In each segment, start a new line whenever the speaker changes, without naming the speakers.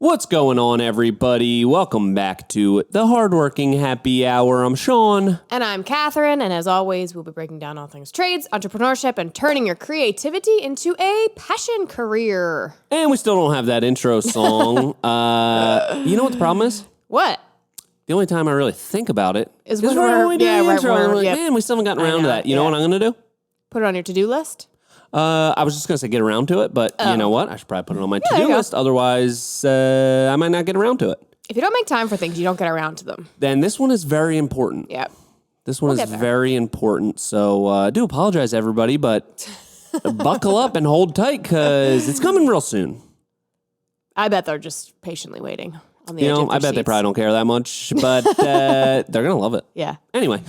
What's going on, everybody? Welcome back to the Hardworking Happy Hour. I'm Sean.
And I'm Catherine, and as always, we'll be breaking down all things trades, entrepreneurship, and turning your creativity into a passion career.
And we still don't have that intro song. You know what the problem is?
What?
The only time I really think about it
Is
right
when we're-
when we do
yeah,
the
right
intro.
when
I'm
we're-
like,
yep.
man, we still haven't gotten around to that. You know what I'm going to do?
Put it on your to-do list?
I was just going to say get around to it, but you know what? I should probably put it on my
there you
to-do
go.
list. Otherwise, I might not get around to it.
If you don't make time for things, you don't get around to them.
Then this one is very important.
Yep.
This one is
get there.
very important. So I do apologize, everybody, but buckle up and hold tight because it's coming real soon.
I bet they're just patiently waiting on the edge of their
I bet they
seats.
probably don't care that much, but they're going to love it.
Yeah.
Anyway,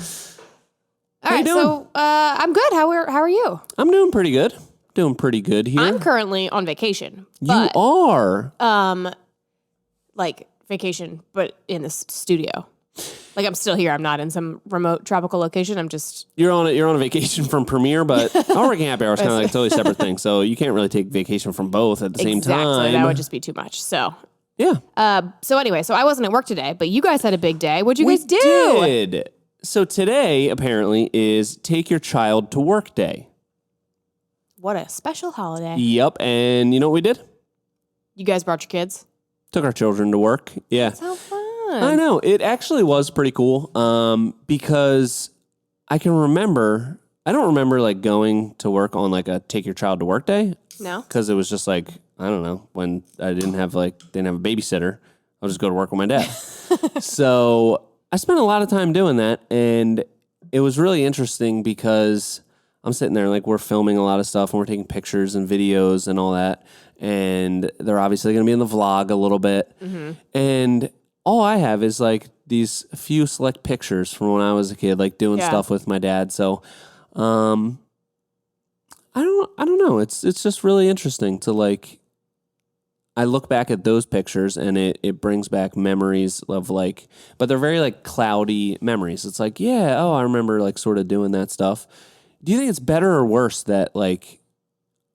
All right,
you doing?
so I'm good. How are you?
I'm doing pretty good. Doing pretty good here.
I'm currently on vacation.
You
But,
are.
like vacation, but in the studio. Like I'm still here. I'm not in some remote tropical location. I'm just
You're on a vacation from Premiere, but Hardworking Happy Hour is kind of like a totally separate thing. So you can't really take vacation from both at the same time.
That would just be too much. So
yeah.
So anyway, so I wasn't at work today, but you guys had a big day. What'd you guys do?
Did. So today apparently is Take Your Child to Work Day.
What a special holiday.
Yep. And you know what we did?
You guys brought your kids?
Took our children to work. Yeah.
So fun.
I know. It actually was pretty cool because I can remember, I don't remember like going to work on like a Take Your Child to Work Day.
No?
Because it was just like, I don't know, when I didn't have a babysitter, I'll just go to work with my dad. So I spent a lot of time doing that. And it was really interesting because I'm sitting there like we're filming a lot of stuff and we're taking pictures and videos and all that. And they're obviously going to be in the vlog a little bit. Mm-hmm. And all I have is like these few select pictures from when I was a kid, like doing stuff with my dad. So, I don't know. It's just really interesting to like, I look back at those pictures and it brings back memories of like, but they're very like cloudy memories. It's like, yeah, oh, I remember like sort of doing that stuff. Do you think it's better or worse that like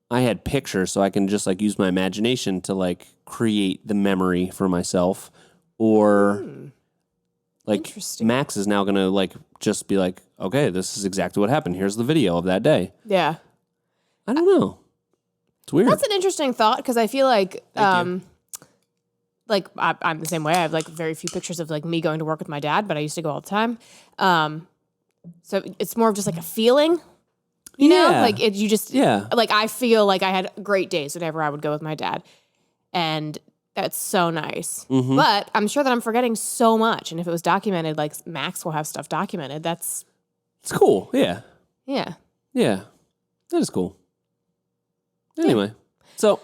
I had pictures so I can just like use my imagination to like create the memory for myself? Or like
Interesting.
Max is now going to like just be like, okay, this is exactly what happened. Here's the video of that day.
Yeah.
I don't know. It's weird.
That's an interesting thought because I feel like,
Thank
like I'm the same way. I have like very few pictures of like me going to work with my dad, but I used to go all the time. So it's more of just like a feeling, you know,
Yeah.
like you just,
Yeah.
like I feel like I had great days whenever I would go with my dad. And that's so nice.
Mm-hmm.
But I'm sure that I'm forgetting so much. And if it was documented, like Max will have stuff documented. That's,
It's cool. Yeah.
yeah.
Yeah. That is cool. Anyway, so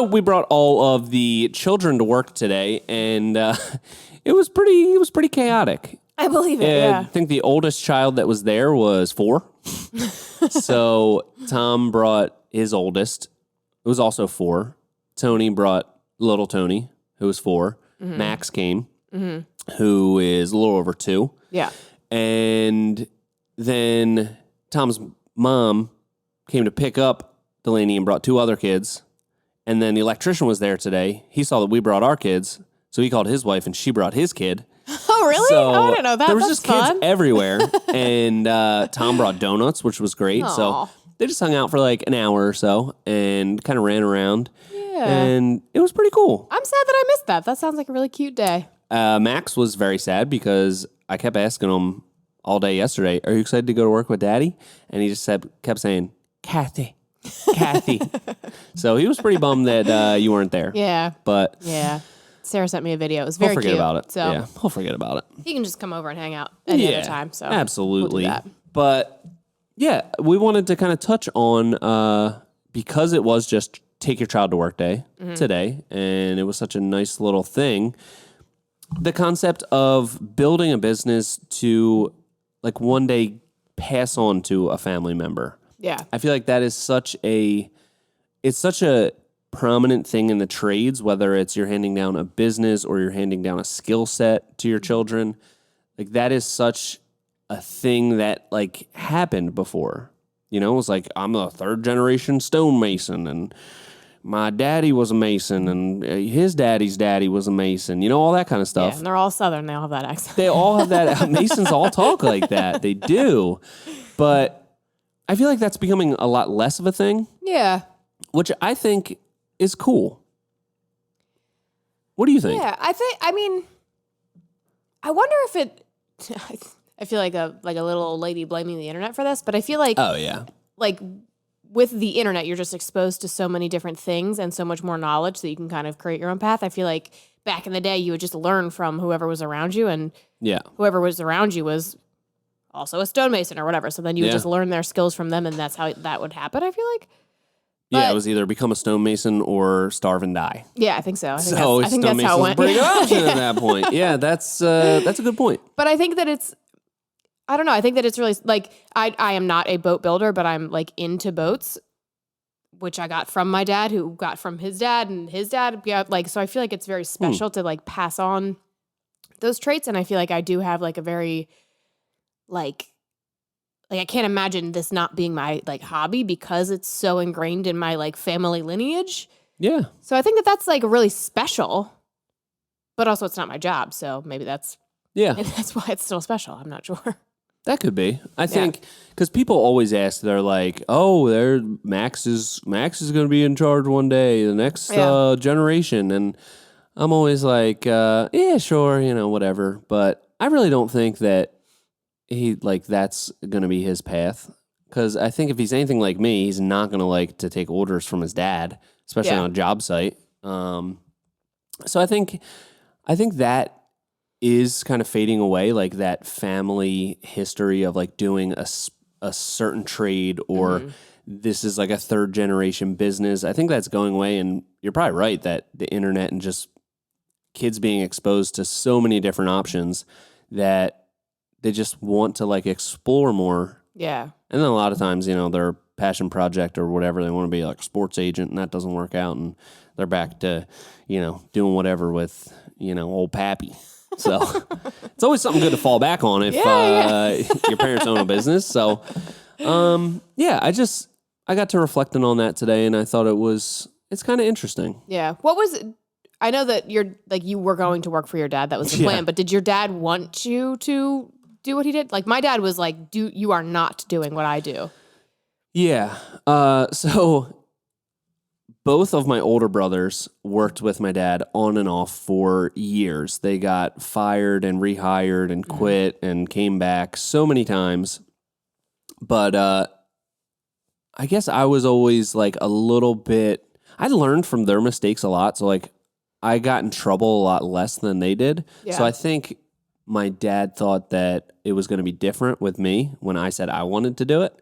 we brought all of the children to work today, and it was pretty chaotic.
I believe it,
And
yeah.
I think the oldest child that was there was 4. So Tom brought his oldest, who was also 4. Tony brought little Tony, who was 4.
Mm-hmm.
Max came, who is a little over 2.
Yeah.
And then Tom's mom came to pick up Delaney and brought 2 other kids. And then the electrician was there today. He saw that we brought our kids, so he called his wife and she brought his kid.
Oh, really?
So
I didn't know that.
there was
That's
just
fun.
kids everywhere. And Tom brought donuts, which was great.
Aw.
So they just hung out for like an hour or so and kind of ran around.
Yeah.
And it was pretty cool.
I'm sad that I missed that. That sounds like a really cute day.
Max was very sad because I kept asking him all day yesterday, are you excited to go to work with Daddy? And he just kept saying, Kathy. So he was pretty bummed that you weren't there.
Yeah.
But
Yeah. Sarah sent me a video. It was
he'll
very
forget
cute.
about it.
So
Yeah, he'll forget about it.
he can just come over and hang out any other time. So
absolutely.
we'll do that.
But yeah, we wanted to kind of touch on because it was just Take Your Child to Work Day today, and it was such a nice little thing. The concept of building a business to like one day pass on to a family member.
Yeah.
I feel like that is such a prominent thing in the trades, whether it's you're handing down a business or you're handing down a skill set to your children. Like that is such a thing that like happened before. You know, it was like I'm a 3rd generation stonemason and my daddy was a mason and his daddy's daddy was a mason, you know, all that kind of
Yeah,
stuff.
and they're all Southern. They all have that accent.
They all have that. Masons all talk like that. They do. But I feel like that's becoming a lot less of a thing,
Yeah.
which I think is cool. What do you think?
Yeah, I mean, I wonder if it. I feel like a little old lady blaming the internet for this, but I feel like
Oh, yeah.
like with the internet, you're just exposed to so many different things and so much more knowledge that you can kind of create your own path. I feel like back in the day, you would just learn from whoever was around you, and
Yeah.
whoever was around you was also a stonemason or whatever. So then you would
Yeah.
just learn their skills from them, and that's how that would happen. I feel like.
Yeah,
But-
it was either become a stonemason or starve and die.
Yeah, I think so. I think
So
that's how it
stonemason's a
went.
pretty good option at that point. Yeah, that's a good point.
But I think that I don't know. I think that it's really like I am not a boat builder, but I'm like into boats, which I got from my dad, who got from his dad and his dad. Yeah, like so I feel like it's very special to like pass on those traits, and I feel like I do have like a very like I can't imagine this not being my like hobby because it's so ingrained in my like family lineage.
Yeah.
So I think that that's like really special, but also it's not my job, so maybe that's
Yeah.
that's why it's still special. I'm not sure.
That could be. I think because people always ask, they're like, "Oh, Max is going to be in charge one day, the next generation," and I'm always like, "Yeah, sure, you know, whatever." But I really don't think that that's going to be his path. Because I think if he's anything like me, he's not going to like to take orders from his dad, especially on a job site. So I think that is kind of fading away, like that family history of like doing a certain trade or this is like a third generation business. I think that's going away, and you're probably right that the internet and just kids being exposed to so many different options that they just want to like explore more.
Yeah.
And then a lot of times, you know, their passion project or whatever, they want to be like a sports agent, and that doesn't work out, and they're back to, you know, doing whatever with, you know, old Pappy. So it's always something good to fall back on if your parents own a business. So, I got to reflecting on that today, and I thought it's kind of interesting.
Yeah. What was it? I know that you were going to work for your dad. That was the
Yeah.
plan. But did your dad want you to do what he did? Like my dad was like, you are not doing what I do.
Yeah. So both of my older brothers worked with my dad on and off for years. They got fired and rehired and quit and came back so many times. But I guess I was always like a little bit, I learned from their mistakes a lot. So like I got in trouble a lot less than they did.
Yeah.
So I think my dad thought that it was going to be different with me when I said I wanted to do it.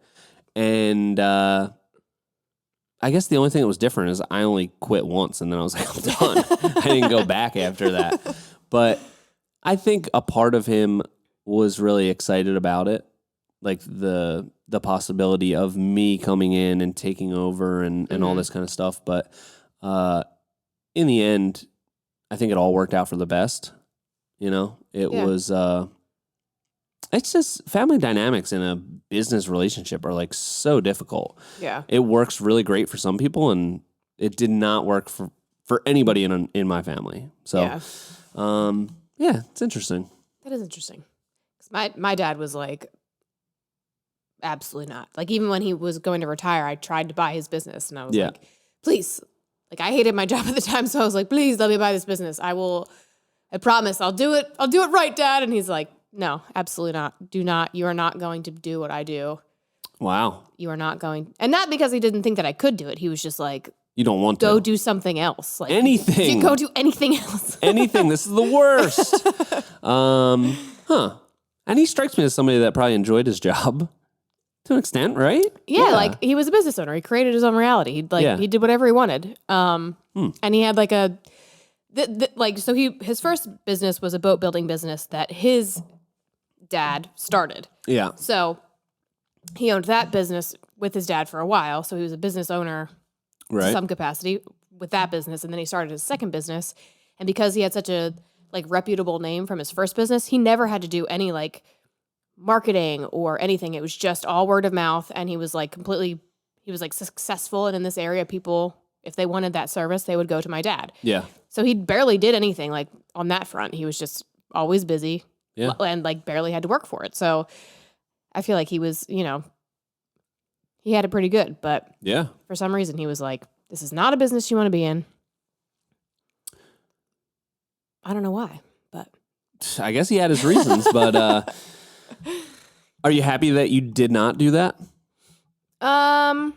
And I guess the only thing that was different is I only quit once, and then I was like, I'm done. I didn't go back after that. But I think a part of him was really excited about it, like the possibility of me coming in and taking over and all this kind of stuff. But in the end, I think it all worked out for the best. You know, it was. It's just family dynamics in a business relationship are like so difficult.
Yeah.
It works really great for some people, and it did not work for anybody in my family. So, it's interesting.
That is interesting. 'Cause my dad was like, absolutely not. Like even when he was going to retire, I tried to buy his business, and I was like, please. Like I hated my job at the time, so I was like, please let me buy this business. I promise I'll do it. I'll do it right, Dad. And he's like, no, absolutely not. Do not. You are not going to do what I do.
Wow.
You are not going. And not because he didn't think that I could do it. He was just like,
You don't want to.
go do something else. Like
Anything.
You go do anything else.
Anything. This is the worst. And he strikes me as somebody that probably enjoyed his job to an extent, right?
Yeah, like he was a business owner. He created his own reality. He did whatever he wanted. And he had like his first business was a boat building business that his dad started.
Yeah.
So he owned that business with his dad for a while. So he was a business owner to
Right.
some capacity with that business. And then he started his second business. And because he had such a like reputable name from his first business, he never had to do any like marketing or anything. It was just all word of mouth. And he was like successful. And in this area, people if they wanted that service, they would go to my dad.
Yeah.
So he barely did anything like on that front. He was just always busy and like barely had to work for it. So I feel like he was, you know, he had it pretty good. But
Yeah.
for some reason, he was like, this is not a business you want to be in. I don't know why, but
I guess he had his reasons, but are you happy that you did not do that?
yeah.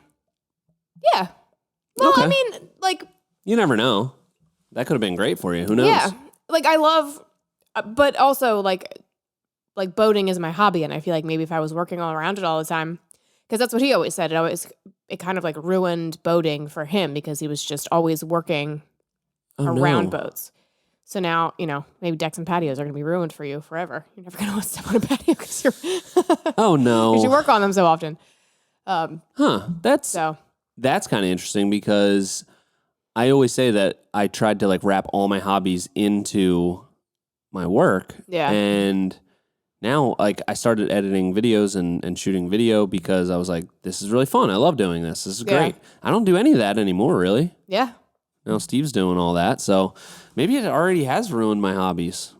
Well,
Okay.
I mean, like,
You never know. That could have been great for you. Who knows?
yeah, like I love, but also like boating is my hobby, and I feel like maybe if I was working all around it all the time, because that's what he always said. It kind of like ruined boating for him because he was just always working around boats. So now, you know, maybe decks and patios are going to be ruined for you forever. You're never going to want to step on a patio because you're
Oh no.
because you work on them so often.
That's kind of interesting because I always say that I tried to like wrap all my hobbies into my work.
Yeah.
And now like I started editing videos and shooting video because I was like, this is really fun. I love doing this. This is great. I don't do any of that anymore, really.
Yeah.
Now Steve's doing all that. So maybe it already has ruined my hobbies.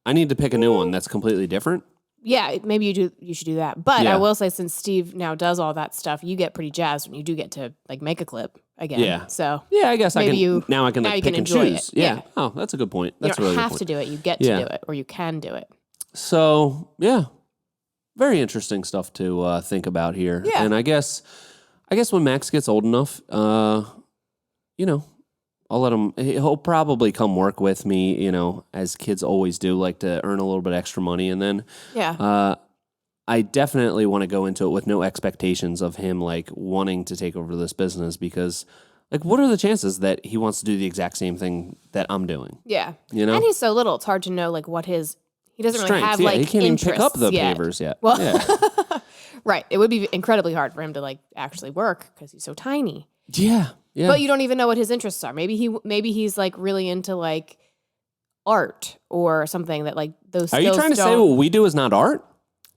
I need to pick a new one that's completely different.
Yeah, maybe you should do that. But
Yeah.
I will say, since Steve now does all that stuff, you get pretty jazzed when you do get to like make a clip again.
Yeah.
So
Yeah, I guess I
Maybe
can now I can
now
like
you can
pick and
enjoy
choose.
it.
Yeah.
Yeah.
Oh, that's a good point.
you
That's a
don't
really good
have
point.
to do it. You get to
Yeah.
do it, or you can do it.
So yeah, very interesting stuff to think about here.
Yeah.
And I guess when Max gets old enough, you know, I'll let him. He'll probably come work with me. You know, as kids always do, like to earn a little bit extra money, and then
Yeah.
I definitely want to go into it with no expectations of him like wanting to take over this business because. Like, what are the chances that he wants to do the exact same thing that I'm doing?
Yeah.
You know?
And he's so little, it's hard to know like what he doesn't really
Strengths,
have
yeah.
like
He can't even pick up
interests
the
yet.
pavers yet.
Well,
Yeah.
right. It would be incredibly hard for him to like actually work because he's so tiny.
Yeah.
But you don't even know what his interests are. Maybe he's like really into like art or something that like those
Are
skills
you trying to say
don't-
what we do is not art?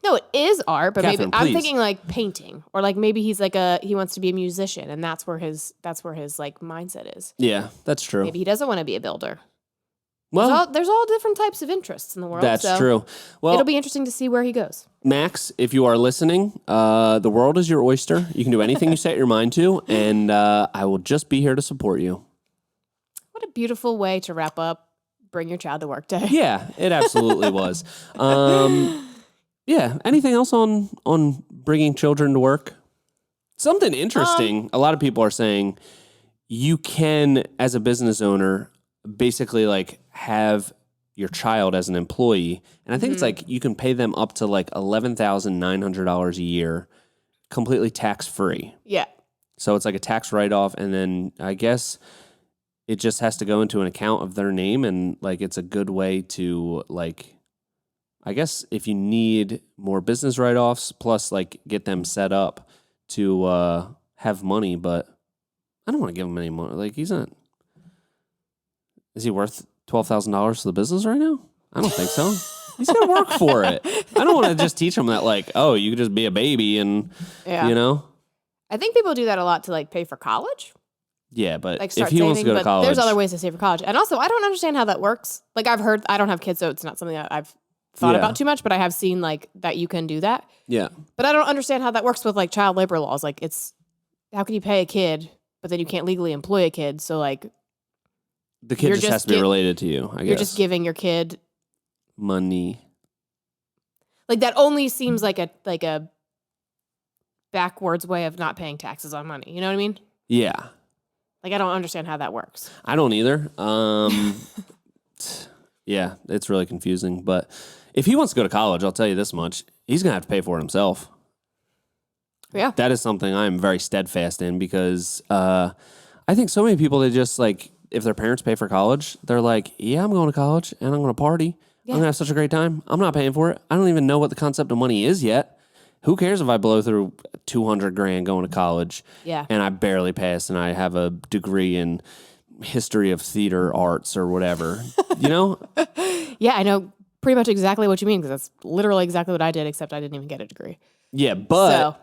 No, it is art, but
Catherine,
maybe I'm
please.
thinking like painting, or like maybe he's like he wants to be a musician, and that's where his like mindset is.
Yeah, that's true.
Maybe he doesn't want to be a builder.
Well,
There's all different types of interests in the world.
that's
so
true. Well,
It'll be interesting to see where he goes.
Max, if you are listening, the world is your oyster. You can do anything you set your mind to, and I will just be here to support you.
What a beautiful way to wrap up Bring Your Child to Work Day.
Yeah, it absolutely was. Yeah. Anything else on bringing children to work? Something interesting. A lot of people are saying you can, as a business owner, basically like have your child as an employee, and I think it's like you can pay them up to like $11,900 a year, completely tax free.
Yeah.
So it's like a tax write off, and then I guess it just has to go into an account of their name, and like it's a good way to like. I guess if you need more business write-offs, plus like get them set up to have money, but I don't want to give him any money. Like he's not. Is he worth $12,000 to the business right now? I don't think so. He's got to work for it. I don't want to just teach him that like, oh, you could just be a baby and
Yeah.
you know.
I think people do that a lot to like pay for college.
Yeah, but
Like
if
start
he
saving,
wants to go to
but
college,
there's other ways to save for college. And also, I don't understand how that works. Like I've heard, I don't have kids, so it's not something that I've thought
Yeah.
about too much, but I have seen like that you can do that.
Yeah,
But I don't understand how that works with like child labor laws. Like how can you pay a kid, but then you can't legally employ a kid? So like
the kid
You're
just has
just
to be
get-
related to you. I guess
you're just giving your kid,
money.
like that only seems like a backwards way of not paying taxes on money. You know what I mean?
Yeah,
Like I don't understand how that works.
I don't either. Yeah, it's really confusing. But if he wants to go to college, I'll tell you this much: he's gonna have to pay for it himself.
Yeah.
That is something I'm very steadfast in because I think so many people, they just like, if their parents pay for college, they're like, yeah, I'm going to college and I'm going to party.
Yeah.
I'm going to have such a great time. I'm not paying for it. I don't even know what the concept of money is yet. Who cares if I blow through $200,000 going to college
Yeah.
and I barely pass and I have a degree in history of theater arts or whatever, you know?
Yeah, I know pretty much exactly what you mean because that's literally exactly what I did, except I didn't even get a degree.
Yeah, but
So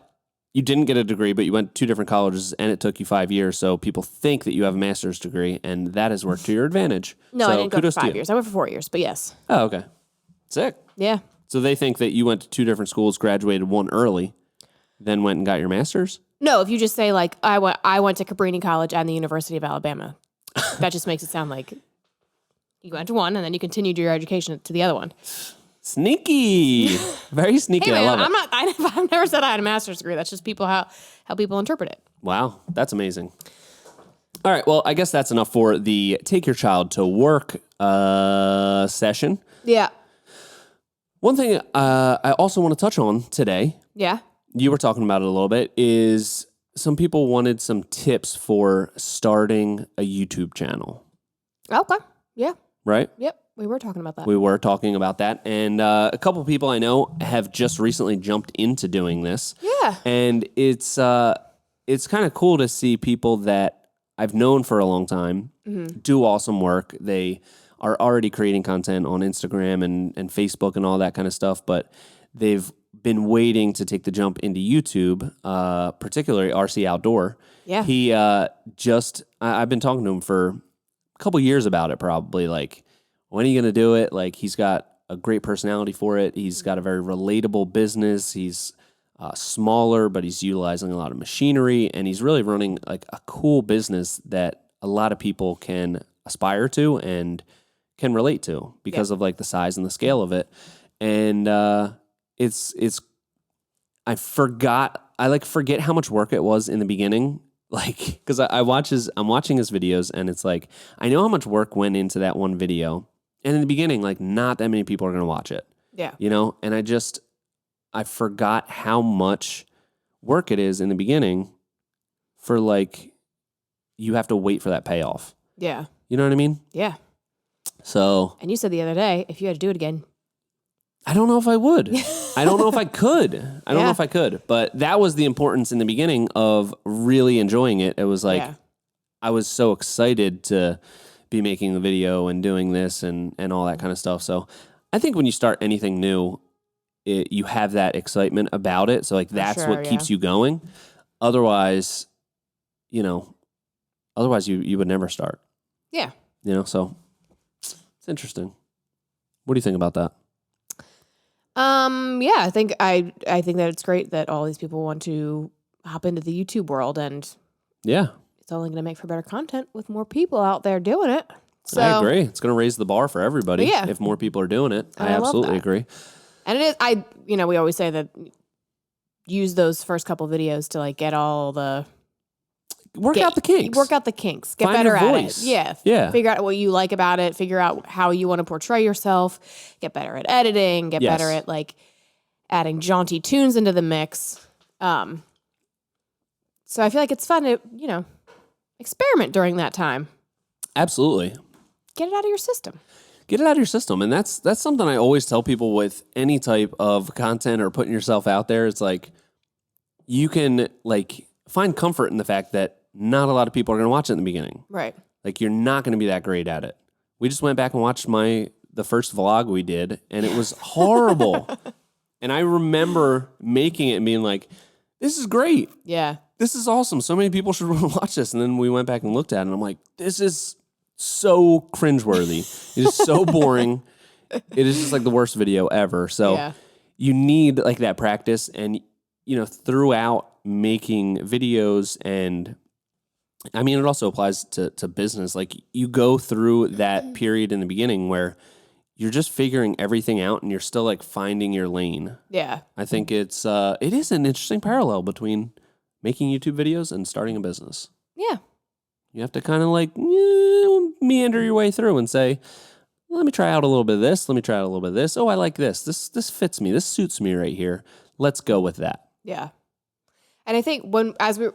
you didn't get a degree, but you went to 2 different colleges and it took you 5 years. So people think that you have a master's degree, and that has worked to your advantage.
No,
so
I didn't go for
kudos to
5
you.
years. I went for 4 years, but yes.
Oh, okay. Sick.
Yeah.
So they think that you went to 2 different schools, graduated one early, then went and got your master's?
No, if you just say like, I went to Cabrini College and the University of Alabama, that just makes it sound like you went to one and then you continued your education to the other one.
Sneaky. Very sneaky.
Hey, man,
I love it.
I've never said I had a master's degree. That's just how people interpret it.
Wow, that's amazing. All right, well, I guess that's enough for the Take Your Child to Work session.
Yeah.
One thing I also want to touch on today,
Yeah.
you were talking about it a little bit, is some people wanted some tips for starting a YouTube channel,
Okay. Yeah.
right?
Yep. We were talking about that.
We were talking about that, and a couple people I know have just recently jumped into doing this.
Yeah.
And it's kind of cool to see people that I've known for a long time do awesome work. They are already creating content on Instagram and Facebook and all that kind of stuff, but they've been waiting to take the jump into YouTube, particularly RC Outdoor.
Yeah.
He I've been talking to him for a couple years about it, probably like, when are you going to do it? Like, he's got a great personality for it. He's got a very relatable business. He's smaller, but he's utilizing a lot of machinery, and he's really running like a cool business that a lot of people can aspire to and can relate to because of like the size and the scale of it. And I forget how much work it was in the beginning. Like, because I'm watching his videos, and it's like, I know how much work went into that one video. And in the beginning, like, not that many people are going to watch it.
Yeah.
You know? And I forgot how much work it is in the beginning for, like, you have to wait for that payoff.
Yeah.
You know what I mean?
Yeah.
So.
And you said the other day, if you had to do it again.
I don't know if I would. I don't know if I could. I don't know if I could. But that was the importance in the beginning of really enjoying it. It was like, I was so excited to be making the video and doing this and all that kind of stuff. So I think when you start anything new, you have that excitement about it. So like that's what keeps you going. Otherwise, you would never start.
Yeah.
So it's interesting. What do you think about that?
Yeah, I think that it's great that all these people want to hop into the YouTube world, and it's only going to make for better content with more people out there doing it. So
I agree. It's going to raise the bar for everybody
Yeah.
if more people are doing it.
And
I
I love
absolutely
that.
agree.
And it is, we always say that use those first couple videos to like get all the
Work out the kinks.
Work out the kinks. Get
Find
better
your
at
voice.
it. Yeah.
Yeah.
Figure out what you like about it. Figure out how you want to portray yourself. Get better at editing. Get better at like adding jaunty tunes into the mix. So I feel like it's fun to, experiment during that time.
Absolutely.
Get it out of your system.
Get it out of your system. And that's something I always tell people with any type of content or putting yourself out there. It's like, you can like find comfort in the fact that not a lot of people are going to watch it in the beginning.
Right.
Like, you're not going to be that great at it. We just went back and watched the first vlog we did, and it was horrible. And I remember making it and being like, this is great.
Yeah.
This is awesome. So many people should watch this. And then we went back and looked at it, and I'm like, this is so cringeworthy. It is so boring. It is just like the worst video ever. So you need like that practice, and throughout making videos, and I mean, it also applies to business. Like, you go through that period in the beginning where you're just figuring everything out, and you're still like finding your lane.
Yeah.
I think it is an interesting parallel between making YouTube videos and starting a business.
Yeah.
You have to kind of like meander your way through and say, let me try out a little bit of this. Let me try out a little bit of this. Oh, I like this. This fits me. This suits me right here. Let's go with that.
Yeah. And I think as we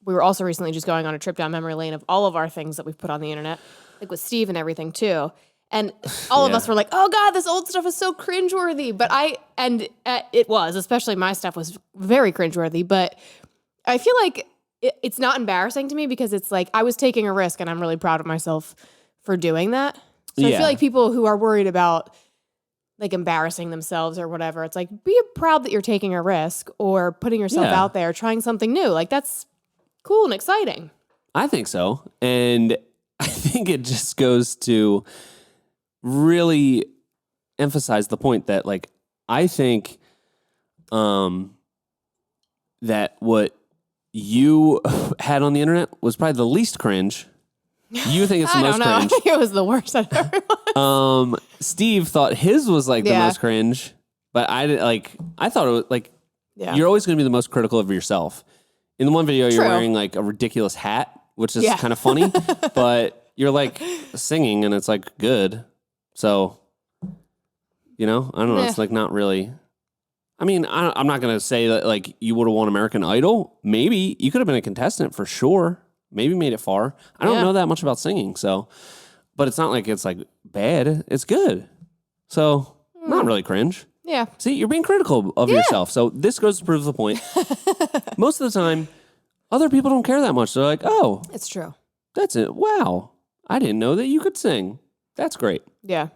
were also recently just going on a trip down memory lane of all of our things that we've put on the internet, like with Steve and everything too. And all of us were like, oh God, this old stuff is so cringeworthy. But it was, especially my stuff was very cringeworthy. But I feel like it's not embarrassing to me because it's like I was taking a risk, and I'm really proud of myself for doing that. So I feel like people who are worried about like embarrassing themselves or whatever. It's like, be proud that you're taking a risk or putting yourself
Yeah.
out there, trying something new. Like that's cool and exciting.
I think so. And I think it just goes to really emphasize the point that, like, I think that what you had on the internet was probably the least cringe. You think it's the
I
most
don't know. I
cringe.
think it was the worst I've ever watched.
Steve thought his was like the
Yeah.
most cringe, but I didn't I thought it was like,
Yeah.
you're always going to be the most critical of yourself. In the one video, you're
True.
wearing like a ridiculous hat, which is
Yeah.
kind of funny, but you're like singing and it's like good. So, I don't know.
Yeah.
It's like not really. I mean, I'm not going to say that like you would have won American Idol. Maybe you could have been a contestant for sure. Maybe made it far. I don't
Yeah.
know that much about singing, so, but it's not like it's like bad. It's good. So, not really cringe.
Yeah.
See, you're being critical of yourself. So this goes to prove the point. Most of the time, other people don't care that much. They're like, oh,
It's true.
that's it. Wow. I didn't know that you could sing. That's great.
Yeah.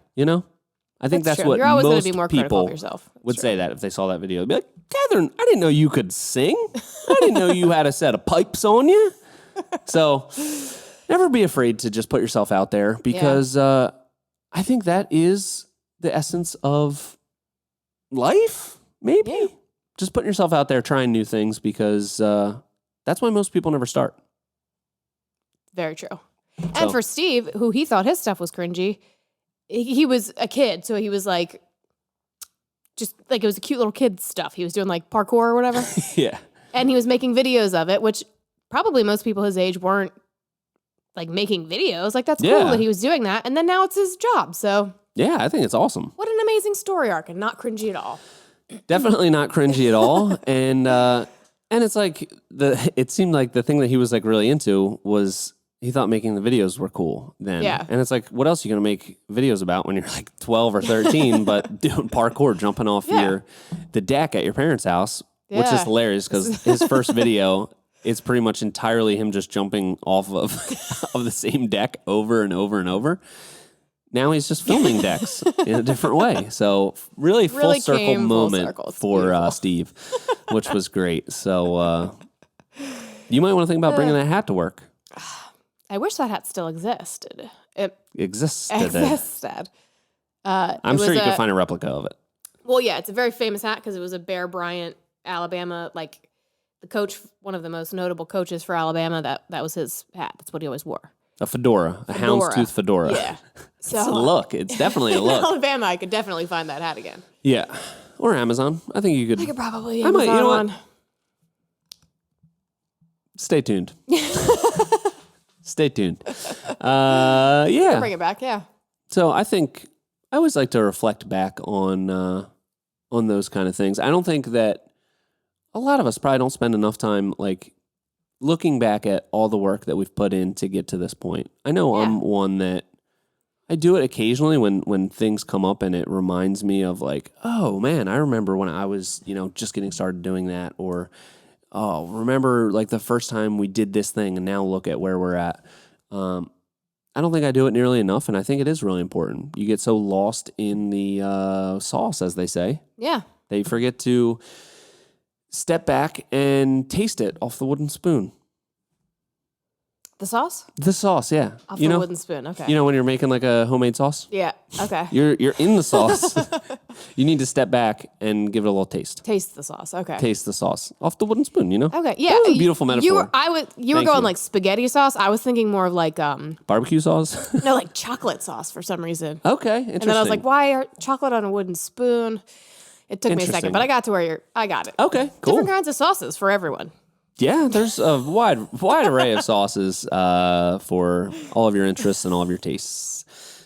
I think that's
true.
what
You're always going
most
to be more critical
people
of yourself. That's
would
true.
say that if they saw that video. They'd be like, Catherine, I didn't know you could sing. I didn't know you had a set of pipes on you. So never be afraid to just put yourself out there because I think that is the essence of life, maybe.
Yeah.
Just putting yourself out there, trying new things because that's why most people never start.
Very true.
So-
And for Steve, who he thought his stuff was cringy, he was a kid, so he was like, just like it was a cute little kid stuff. He was doing like parkour or whatever,
Yeah.
and he was making videos of it, which probably most people his age weren't like making videos. Like that's cool
Yeah.
that he was doing that, and then now it's his job. So
Yeah, I think it's awesome.
what an amazing story arc, and not cringy at all.
Definitely not cringy at all. And it's like it seemed like the thing that he was like really into was he thought making the videos were cool then.
Yeah.
And it's like, what else are you going to make videos about when you're like 12 or 13, but doing parkour, jumping off the deck at your parents' house, which is
Yeah.
hilarious because his first video is pretty much entirely him just jumping off of, of the same deck over and over and over. Now he's just filming decks in a different way. So really full
Really
circle
came full
moment
circle. It's
for
beautiful.
Steve, which was great. So you might want to think about bringing that hat to work.
I wish that hat still existed. It
Existed.
existed.
I'm sure you could find a replica of it.
Well, yeah, it's a very famous hat because it was a Bear Bryant, Alabama, like the coach, one of the most notable coaches for Alabama. That was his hat. That's what he always wore.
A fedora, a houndstooth fedora.
Yeah.
It's a look. It's definitely a
in
look.
Alabama, I could definitely find that hat again.
Yeah. Or Amazon. I think you could.
I could probably
I might- you
Amazon
know what?
one.
Stay tuned. Stay tuned. Yeah.
Bring it back, yeah.
So I think I always like to reflect back on those kind of things. I don't think that a lot of us probably don't spend enough time like looking back at all the work that we've put in to get to this point. I know
Yeah.
I'm one that I do it occasionally when things come up and it reminds me of like, oh man, I remember when I was, just getting started doing that, or oh, remember like the first time we did this thing and now look at where we're at. I don't think I do it nearly enough, and I think it is really important. You get so lost in the sauce, as they say,
Yeah.
that you forget to step back and taste it off the wooden spoon.
The sauce?
The sauce, yeah.
Off the wooden spoon. Okay.
When you're making like a homemade sauce,
Yeah. Okay.
you're in the sauce. You need to step back and give it a little taste.
Taste the sauce. Okay.
Taste the sauce off the wooden spoon.
Okay. Yeah.
That was a beautiful metaphor.
You were
Thank
going
you.
like spaghetti sauce. I was thinking more of like
Barbecue sauce.
no, like chocolate sauce for some reason.
Okay, interesting.
And then I was like, why are chocolate on a wooden spoon? It took me a
Interesting.
second, but I got to where I got it.
okay, cool.
Different kinds of sauces for everyone.
Yeah, there's a wide array of sauces for all of your interests and all of your tastes.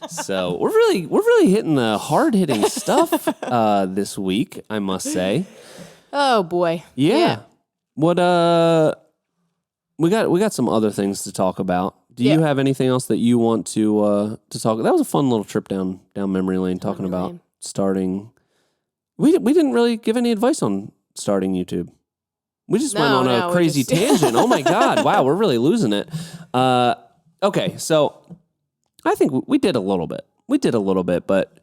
So we're really hitting the hard hitting stuff this week, I must say.
Oh boy.
Yeah. What we got some other things to talk about. Do you
Yeah.
have anything else that you want to talk? That was a fun little trip down memory lane talking
Memory
about
lane.
starting. We didn't really give any advice on starting YouTube. We just went
No,
on
no,
a
we
crazy
just-
tangent. Oh my God. Wow. We're really losing it. Okay. So I think we did a little bit. But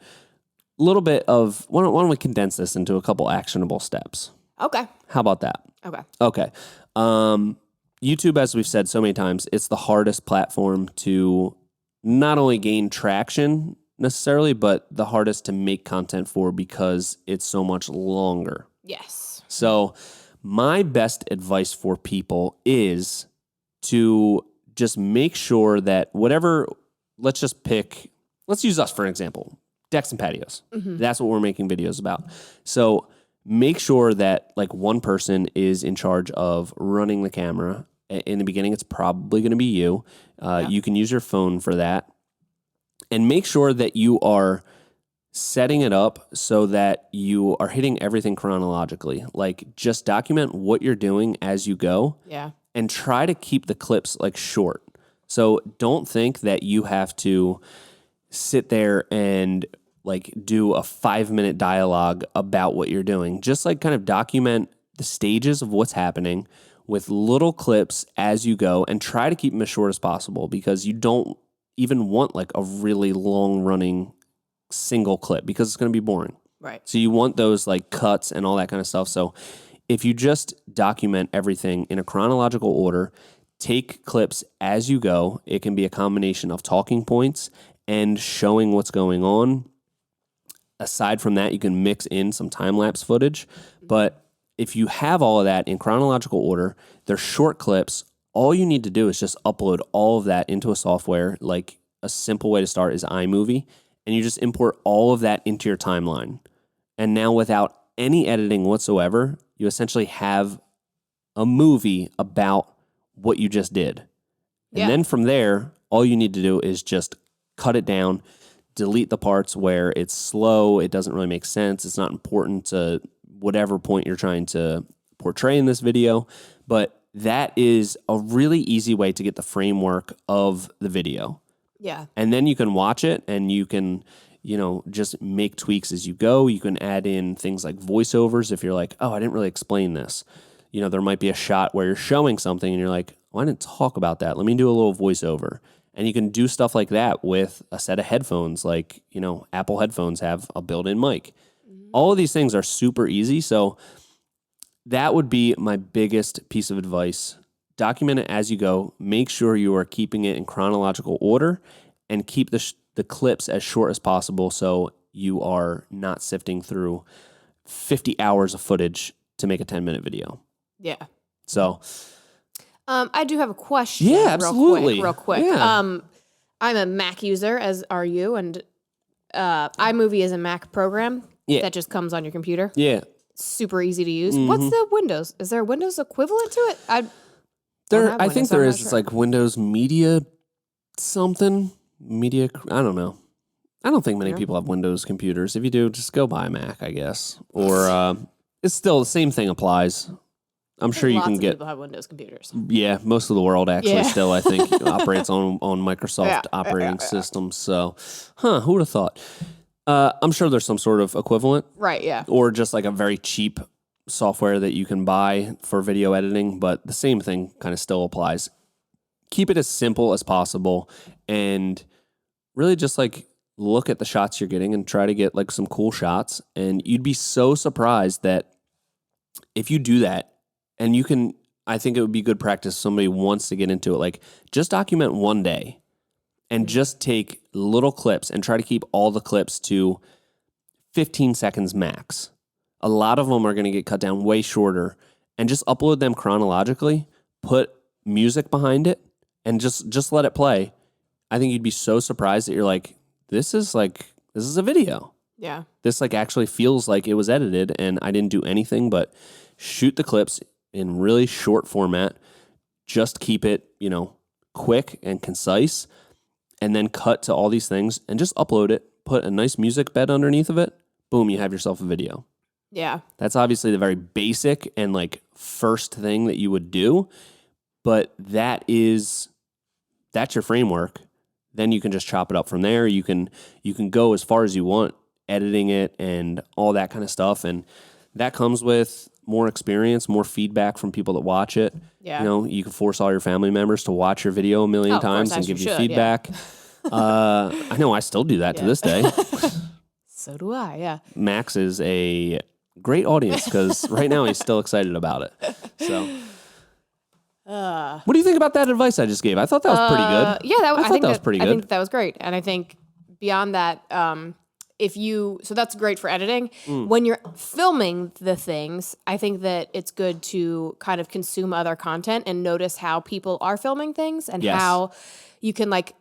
little bit of, why don't we condense this into a couple actionable steps?
Okay.
How about that?
Okay.
Okay. YouTube, as we've said so many times, it's the hardest platform to not only gain traction necessarily, but the hardest to make content for because it's so much longer.
Yes.
So my best advice for people is to just make sure that whatever, let's use us for example, decks and patios. That's what we're making videos about. So make sure that like one person is in charge of running the camera. In the beginning, it's probably going to be you. You can use your phone for that. And make sure that you are setting it up so that you are hitting everything chronologically. Like just document what you're doing as you go.
Yeah.
And try to keep the clips like short. So don't think that you have to sit there and like do a 5-minute dialogue about what you're doing. Just like kind of document the stages of what's happening with little clips as you go and try to keep them as short as possible because you don't even want like a really long running single clip because it's going to be boring.
Right.
So you want those like cuts and all that kind of stuff. So if you just document everything in a chronological order, take clips as you go, it can be a combination of talking points and showing what's going on. Aside from that, you can mix in some time-lapse footage. But if you have all of that in chronological order, they're short clips. All you need to do is just upload all of that into a software. Like a simple way to start is iMovie. And you just import all of that into your timeline. And now without any editing whatsoever, you essentially have a movie about what you just did. And then from there, all you need to do is just cut it down, delete the parts where it's slow, it doesn't really make sense, it's not important to whatever point you're trying to portray in this video. But that is a really easy way to get the framework of the video.
Yeah.
And then you can watch it and you can, just make tweaks as you go. You can add in things like voiceovers if you're like, oh, I didn't really explain this. There might be a shot where you're showing something and you're like, oh, I didn't talk about that. Let me do a little voiceover. And you can do stuff like that with a set of headphones, like, Apple headphones have a built-in mic. All of these things are super easy. So that would be my biggest piece of advice. Document it as you go. Make sure you are keeping it in chronological order and keep the clips as short as possible so you are not sifting through 50 hours of footage to make a 10-minute video.
Yeah.
So
I do have a question.
Yeah, absolutely.
Real quick.
Yeah.
I'm a Mac user, as are you, and iMovie is a Mac program that just comes on your computer.
Yeah.
Super easy to use. What's the Windows? Is there a Windows equivalent to it?
I think there is. It's like Windows Media something. I don't know. I don't think many people have Windows computers. If you do, just go buy a Mac, I guess. Or it's still the same thing applies. I'm sure you can get.
People have Windows computers.
Yeah, most of the world actually still, I think, operates on Microsoft operating systems. So, who would have thought? I'm sure there's some sort of equivalent.
Right, yeah.
Or just like a very cheap software that you can buy for video editing, but the same thing kind of still applies. Keep it as simple as possible and really just like look at the shots you're getting and try to get like some cool shots. And you'd be so surprised that if you do that, and you can, I think it would be good practice if somebody wants to get into it. Like, just document one day and just take little clips and try to keep all the clips to 15 seconds max. A lot of them are going to get cut down way shorter, and just upload them chronologically, put music behind it, and just let it play. I think you'd be so surprised that you're like, this is a video.
Yeah.
This like actually feels like it was edited and I didn't do anything but shoot the clips in really short format, just keep it, quick and concise, and then cut to all these things and just upload it, put a nice music bed underneath of it, boom, you have yourself a video.
Yeah.
That's obviously the very basic and like first thing that you would do, but that's your framework. Then you can just chop it up from there. You can go as far as you want, editing it and all that kind of stuff, and that comes with more experience, more feedback from people that watch it.
Yeah.
You can force all your family members to watch your video a million times and give you feedback. I know I still do that to this day.
So do I. Yeah.
Max is a great audience because right now he's still excited about it. So, what do you think about that advice I just gave? I thought that was pretty good.
Yeah,
I thought that was pretty good.
I think that was great, and I think beyond that, so that's great for editing. When you're filming the things, I think that it's good to kind of consume other content and notice how people are filming things and
Yes.
how you can like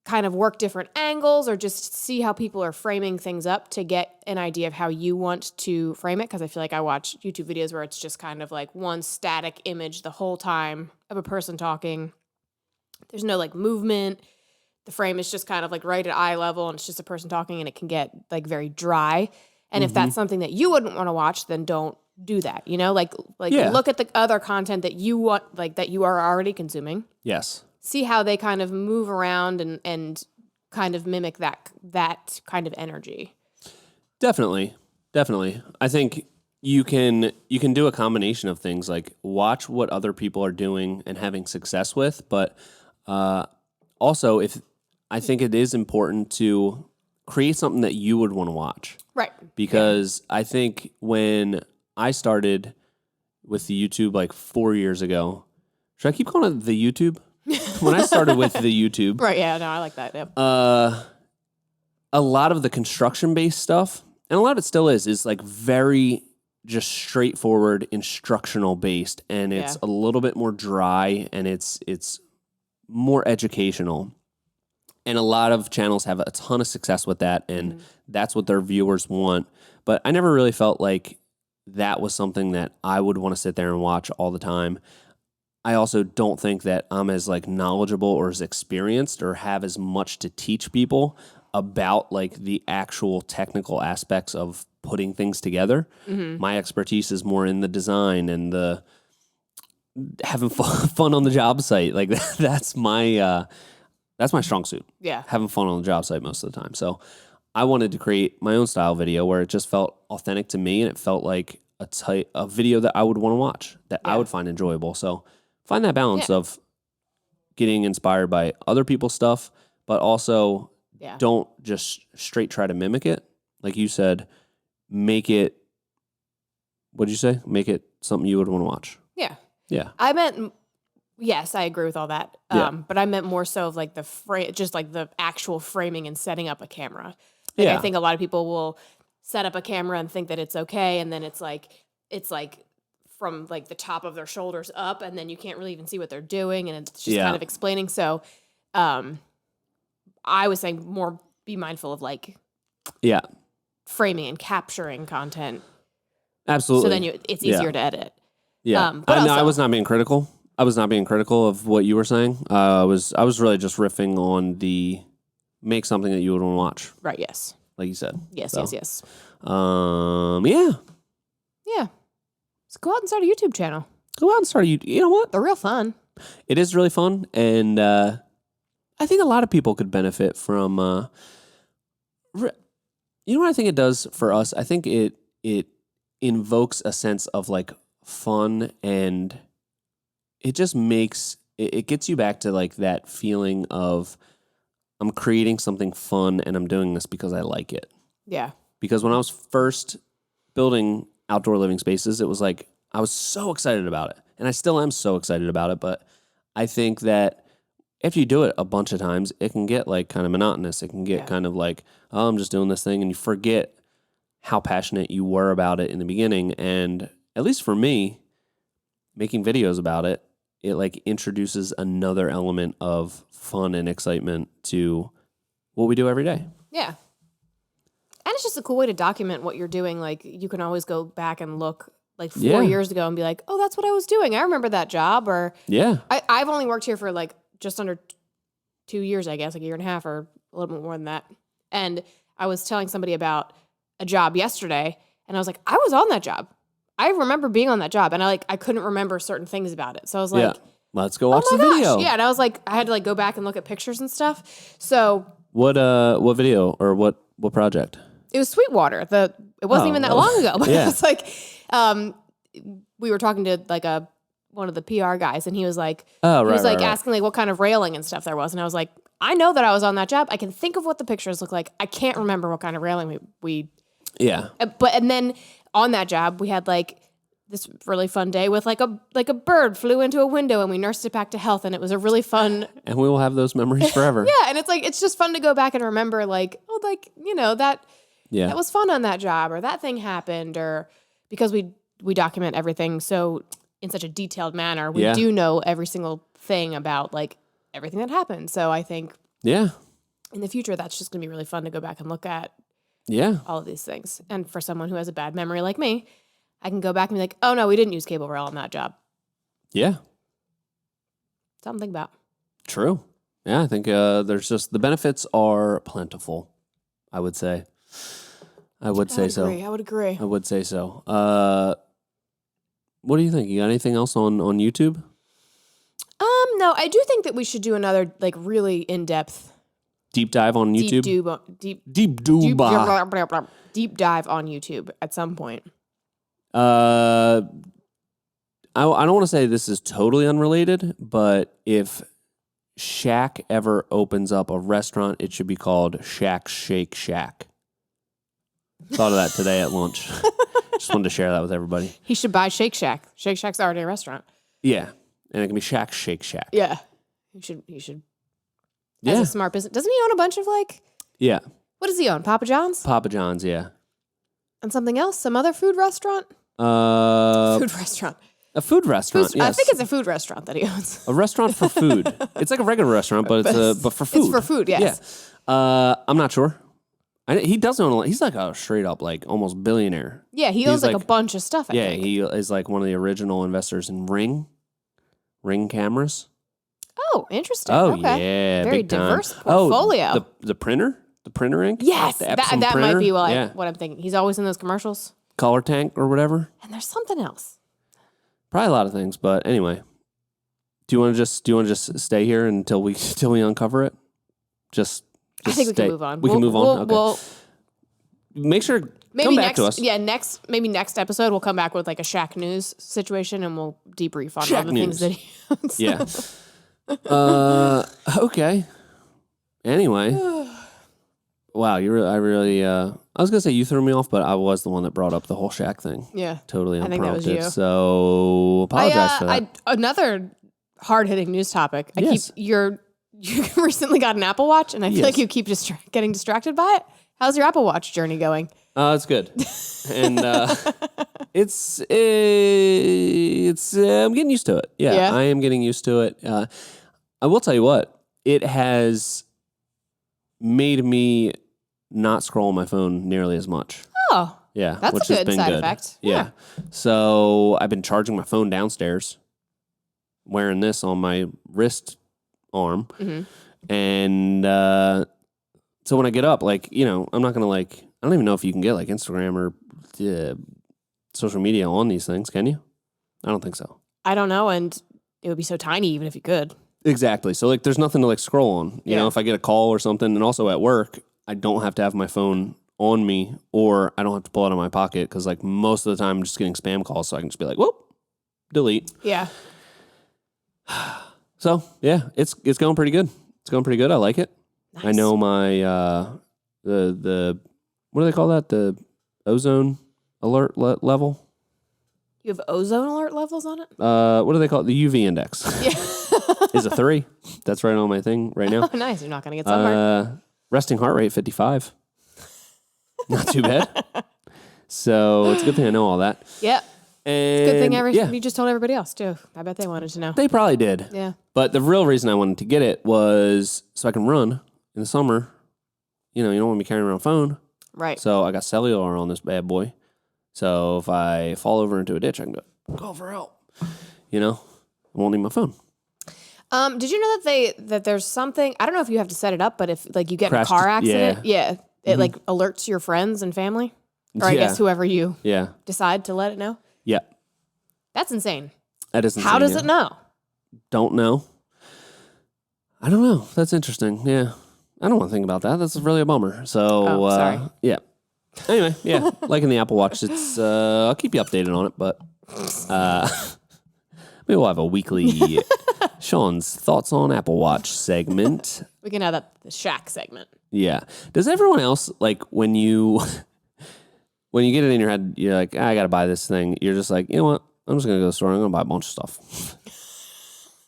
kind of work different angles or just see how people are framing things up to get an idea of how you want to frame it. Because I feel like I watch YouTube videos where it's just kind of like one static image the whole time of a person talking. There's no like movement. The frame is just kind of like right at eye level and it's just a person talking and it can get like very dry. And if that's something that you wouldn't want to watch, then don't do that. You know, like
Yeah.
look at the other content that you want, like that you are already consuming.
Yes.
See how they kind of move around and kind of mimic that kind of energy.
Definitely. I think you can do a combination of things, like watch what other people are doing and having success with, but also I think it is important to create something that you would want to watch.
Right.
Because I think when I started with the YouTube like 4 years ago, should I keep calling it the YouTube? When I started with the YouTube,
Right. Yeah. No, I like that. Yep.
a lot of the construction-based stuff, and a lot of it still is like very just straightforward instructional based, and it's a little bit more dry, and it's more educational. And a lot of channels have a ton of success with that, and that's what their viewers want. But I never really felt like that was something that I would want to sit there and watch all the time. I also don't think that I'm as like knowledgeable or as experienced or have as much to teach people about like the actual technical aspects of putting things together. My expertise is more in the design and the having fun on the job site. Like that's my strong suit.
Yeah.
Having fun on the job site most of the time. So I wanted to create my own style video where it just felt authentic to me and it felt like a video that I would want to watch, that I would find enjoyable. So find that balance of getting inspired by other people's stuff, but also don't just straight try to mimic it. Like you said, make it, what'd you say? Make it something you would want to watch.
Yeah.
Yeah.
I meant, yes, I agree with all that. But I meant more so of like just like the actual framing and setting up a camera. Like I think a lot of people will set up a camera and think that it's okay. And then it's like from like the top of their shoulders up, and then you can't really even see what they're doing. And it's just kind of explaining. So, I was saying more be mindful of like, framing and capturing content.
Absolutely.
So then it's easier to edit.
Yeah.
But
I was not being critical. I was not being critical of what you were saying. I was really just riffing on make something that you would want to watch.
Right. Yes.
Like you said.
Yes.
So,
Yes.
Yeah.
Yeah. So go out and start a YouTube channel.
Go out and start you know what?
They're real fun.
It is really fun, and I think a lot of people could benefit from. You know what I think it does for us? I think it invokes a sense of like fun, and it just makes it gets you back to like that feeling of I'm creating something fun, and I'm doing this because I like it.
Yeah.
Because when I was first building outdoor living spaces, it was like I was so excited about it. And I still am so excited about it. But I think that if you do it a bunch of times, it can get like kind of monotonous. It can get kind of like, oh, I'm just doing this thing. And you forget how passionate you were about it in the beginning. And at least for me, making videos about it, it like introduces another element of fun and excitement to what we do every day.
Yeah. And it's just a cool way to document what you're doing. Like you can always go back and look like 4 years ago and be like, oh, that's what I was doing. I remember that job. Or I've only worked here for like just under 2 years, I guess, like a year and a half or a little bit more than that. And I was telling somebody about a job yesterday and I was like, I was on that job. I remember being on that job and I couldn't remember certain things about it. So I was like,
let's go watch the
gosh.
video.
Yeah. And I was like, I had to like go back and look at pictures and stuff. So
what video or what project?
it was Sweetwater. It wasn't even that long ago, but it was like, we were talking to like one of the PR guys, and he was like,
Oh,
he was
right,
like
right.
asking like what kind of railing and stuff there was, and I was like, I know that I was on that job. I can think of what the pictures look like. I can't remember what kind of railing we
Yeah.
and then on that job we had like this really fun day with like a bird flew into a window and we nursed it back to health, and it was a really fun.
And we will have those memories forever.
Yeah, and it's like it's just fun to go back and remember like, oh, like, you know, that was fun on that job, or that thing happened, or because we document everything so in such a detailed manner, we do know every single thing about like everything that happened. So I think
Yeah.
in the future that's just going to be really fun to go back and look at
Yeah.
all of these things. And for someone who has a bad memory like me, I can go back and be like, oh no, we didn't use cable rail on that job.
Yeah.
Something to think about.
True. Yeah, I think there's just the benefits are plentiful, I would say. I would say so.
I would agree.
I would say so. What do you think? You got anything else on YouTube?
No, I do think that we should do another like really in-depth
Deep dive on YouTube?
deep dive on YouTube at some point.
I don't want to say this is totally unrelated, but if Shaq ever opens up a restaurant, it should be called Shaq Shake Shack. Thought of that today at lunch. Just wanted to share that with everybody.
He should buy Shake Shack. Shake Shack's already a restaurant.
Yeah. And it can be Shaq Shake Shack.
Yeah. He should.
Yeah.
As a smart business. Doesn't he own a bunch of like,
Yeah.
what does he own? Papa John's?
Papa John's, yeah.
And something else? Some other food restaurant? Food restaurant.
A food restaurant, yes.
I think it's a food restaurant that he owns.
A restaurant for food. It's like a regular restaurant, but but for food.
It's for food, yes.
Yeah. I'm not sure. He does own a lot. He's like a straight up, like almost billionaire.
Yeah, he owns like a bunch of stuff, I think.
He is like one of the original investors in Ring cameras.
Oh, interesting.
Oh,
okay.
yeah.
Very
big time.
diverse portfolio.
Oh, the printer? The printer ink?
Yes,
The
that
Epson
might
printer?
be what,
Yeah.
what I'm thinking. He's always in those commercials.
Color tank or whatever.
And there's something else.
Probably a lot of things, but anyway. Do you want to just stay here until we uncover it? Just
I think we
stay.
can move on.
We can move on. Okay.
We'll,
Make sure
maybe
come back
next,
to us.
yeah, next episode we'll come back with like a Shaq News situation and we'll debrief on
Shaq
all the things
News.
that he owns.
Yeah. Okay. Anyway. Wow, I was gonna say you threw me off, but I was the one that brought up the whole Shaq thing.
Yeah.
Totally
I think that was
unprompted.
you.
So apologize for that.
Another hard-hitting news topic.
Yes.
You recently got an Apple Watch, and I feel like you keep getting distracted by it. How's your Apple Watch journey going?
It's good, and it's I'm getting used to it. Yeah, I am getting used to it. I will tell you what, it has made me not scroll on my phone nearly as much.
Oh,
Yeah,
that's
which
a
has
good
been
side
good.
effect.
Yeah. So I've been charging my phone downstairs, wearing this on my wrist arm, and so when I get up, like, you know, I'm not gonna I don't even know if you can get like Instagram or social media on these things. Can you? I don't think so.
I don't know, and it would be so tiny even if you could.
Exactly. So like, there's nothing to like scroll on. You know,
Yeah.
if I get a call or something, and also at work, I don't have to have my phone on me, or I don't have to pull it out of my pocket because like most of the time I'm just getting spam calls, so I can just be like, whoop, delete.
Yeah.
So yeah, it's going pretty good. It's going pretty good. I like it.
Nice.
I know my the what do they call that? The ozone alert level.
You have ozone alert levels on it?
What do they call it? The UV index
Yeah.
is a 3. That's right on my thing right now.
Oh, nice. You're not going to get sunburned.
Resting heart rate 55. Not too bad. So it's a good thing I know all that.
Yeah.
And
Good thing
yeah,
you just told everybody else, too. I bet they wanted to know.
they probably did.
Yeah.
But the real reason I wanted to get it was so I can run in the summer. You know, you don't want to be carrying around a phone.
Right.
So I got cellular on this bad boy. So if I fall over into a ditch, I can go for help. You know, I won't need my phone.
Did you know that there's something, I don't know if you have to set it up, but if like you get
Crashed-
in a car accident,
yeah.
it like alerts your friends and family, or I
Yeah.
guess whoever you
Yeah.
decide to let it know.
Yeah.
That's insane.
That is insane.
How does
yeah.
it know?
Don't know. I don't know. That's interesting. Yeah. I don't want to think about that. That's really a bummer. So,
Oh, sorry.
Yeah. Anyway, yeah. Like in the Apple Watch, it's, I'll keep you updated on it, but Maybe we'll have a weekly Sean's Thoughts on Apple Watch segment.
We can have that the Shaq segment.
Yeah. Does everyone else, like, when you get it in your head, you're like, I got to buy this thing. You're just like, you know what? I'm just going to go to the store. I'm going to buy a bunch of stuff.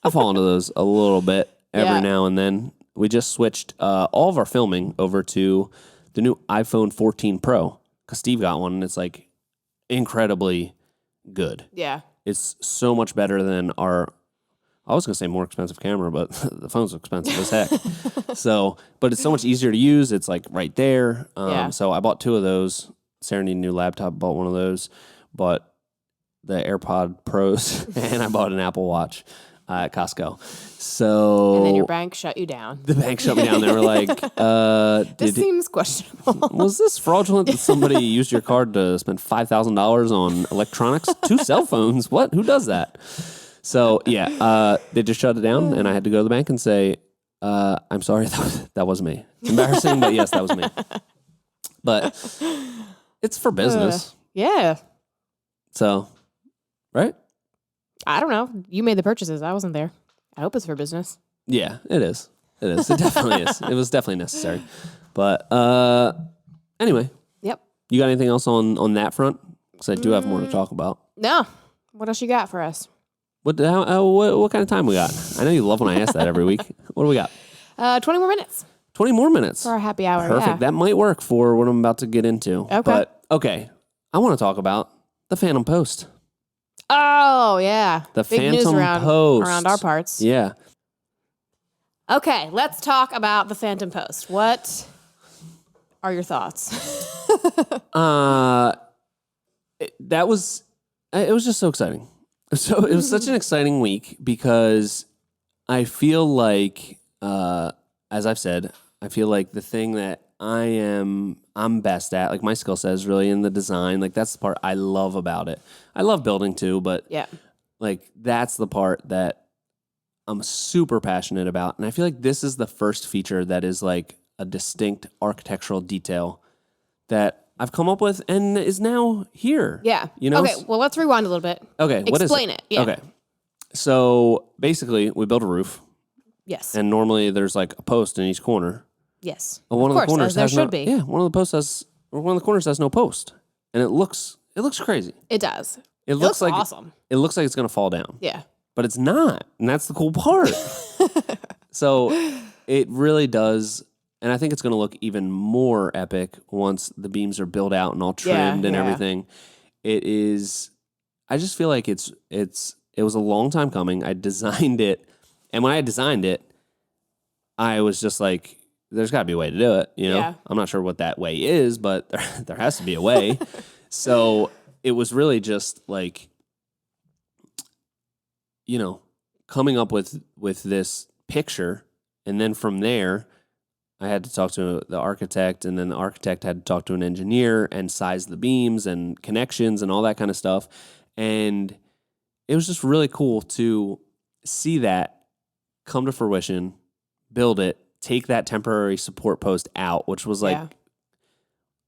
I fall into those a little bit every now and then. We just switched all of our filming over to the new iPhone 14 Pro because Steve got one, and it's, like, incredibly good.
Yeah.
It's so much better than our, I was going to say more expensive camera, but the phone's expensive as heck. But it's so much easier to use. It's like right there. So I bought 2 of those. Sarah needed a new laptop, bought one of those. Bought the AirPod Pros, and I bought an Apple Watch at Costco. So.
And then your bank shut you down.
The bank shut me down. They were like,
this seems questionable.
Was this fraudulent that somebody used your card to spend $5,000 on electronics? 2 cell phones? What? Who does that? So, they just shut it down, and I had to go to the bank and say, I'm sorry, that was me. It's embarrassing, but yes, that was me. But it's for business.
Yeah.
So, right?
I don't know. You made the purchases. I wasn't there. I hope it's for business.
Yeah, it is. It is. It definitely is. It was definitely necessary. But anyway.
Yep.
You got anything else on that front? Because I do have more to talk about.
No. What else you got for us?
What kind of time we got? I know you love when I ask that every week. What do we got?
20 more minutes.
20 more minutes.
For our happy hour.
Perfect.
Yeah.
That might work for what I'm about to get into.
Okay.
But, okay. I want to talk about the Phantom Post.
Oh, yeah.
The
Big
Phantom
news
Post.
around our parts.
Yeah.
Okay, let's talk about the Phantom Post. What are your thoughts?
It was just so exciting. So it was such an exciting week because I feel like, as I've said, I feel like the thing that I'm best at, like my skill set is really in the design. Like that's the part I love about it. I love building too, but like that's the part that I'm super passionate about. And I feel like this is the first feature that is like a distinct architectural detail that I've come up with and is now here.
Yeah.
You know?
Okay, well, let's rewind a little bit.
Okay. What is
Explain it. Yeah.
Okay. So basically, we built a roof.
Yes.
And normally there's like a post in each corner.
Yes.
And one of the corners
as there
has
should be.
Yeah, one of the corners has no post. And it looks crazy.
It does.
It looks like
awesome.
It looks like it's going to fall down.
Yeah.
But it's not. And that's the cool part. So it really does. And I think it's going to look even more epic once the beams are built out and all trimmed and everything. It is, I just feel like it was a long time coming. I designed it. And when I designed it, I was just like, there's got to be a way to do it. You know, I'm not sure what that way is, but there has to be a way. So it was really just like, you know, coming up with this picture. And then from there, I had to talk to the architect, and then the architect had to talk to an engineer and size the beams and connections and all that kind of stuff. And it was just really cool to see that come to fruition, build it, take that temporary support post out, which was like,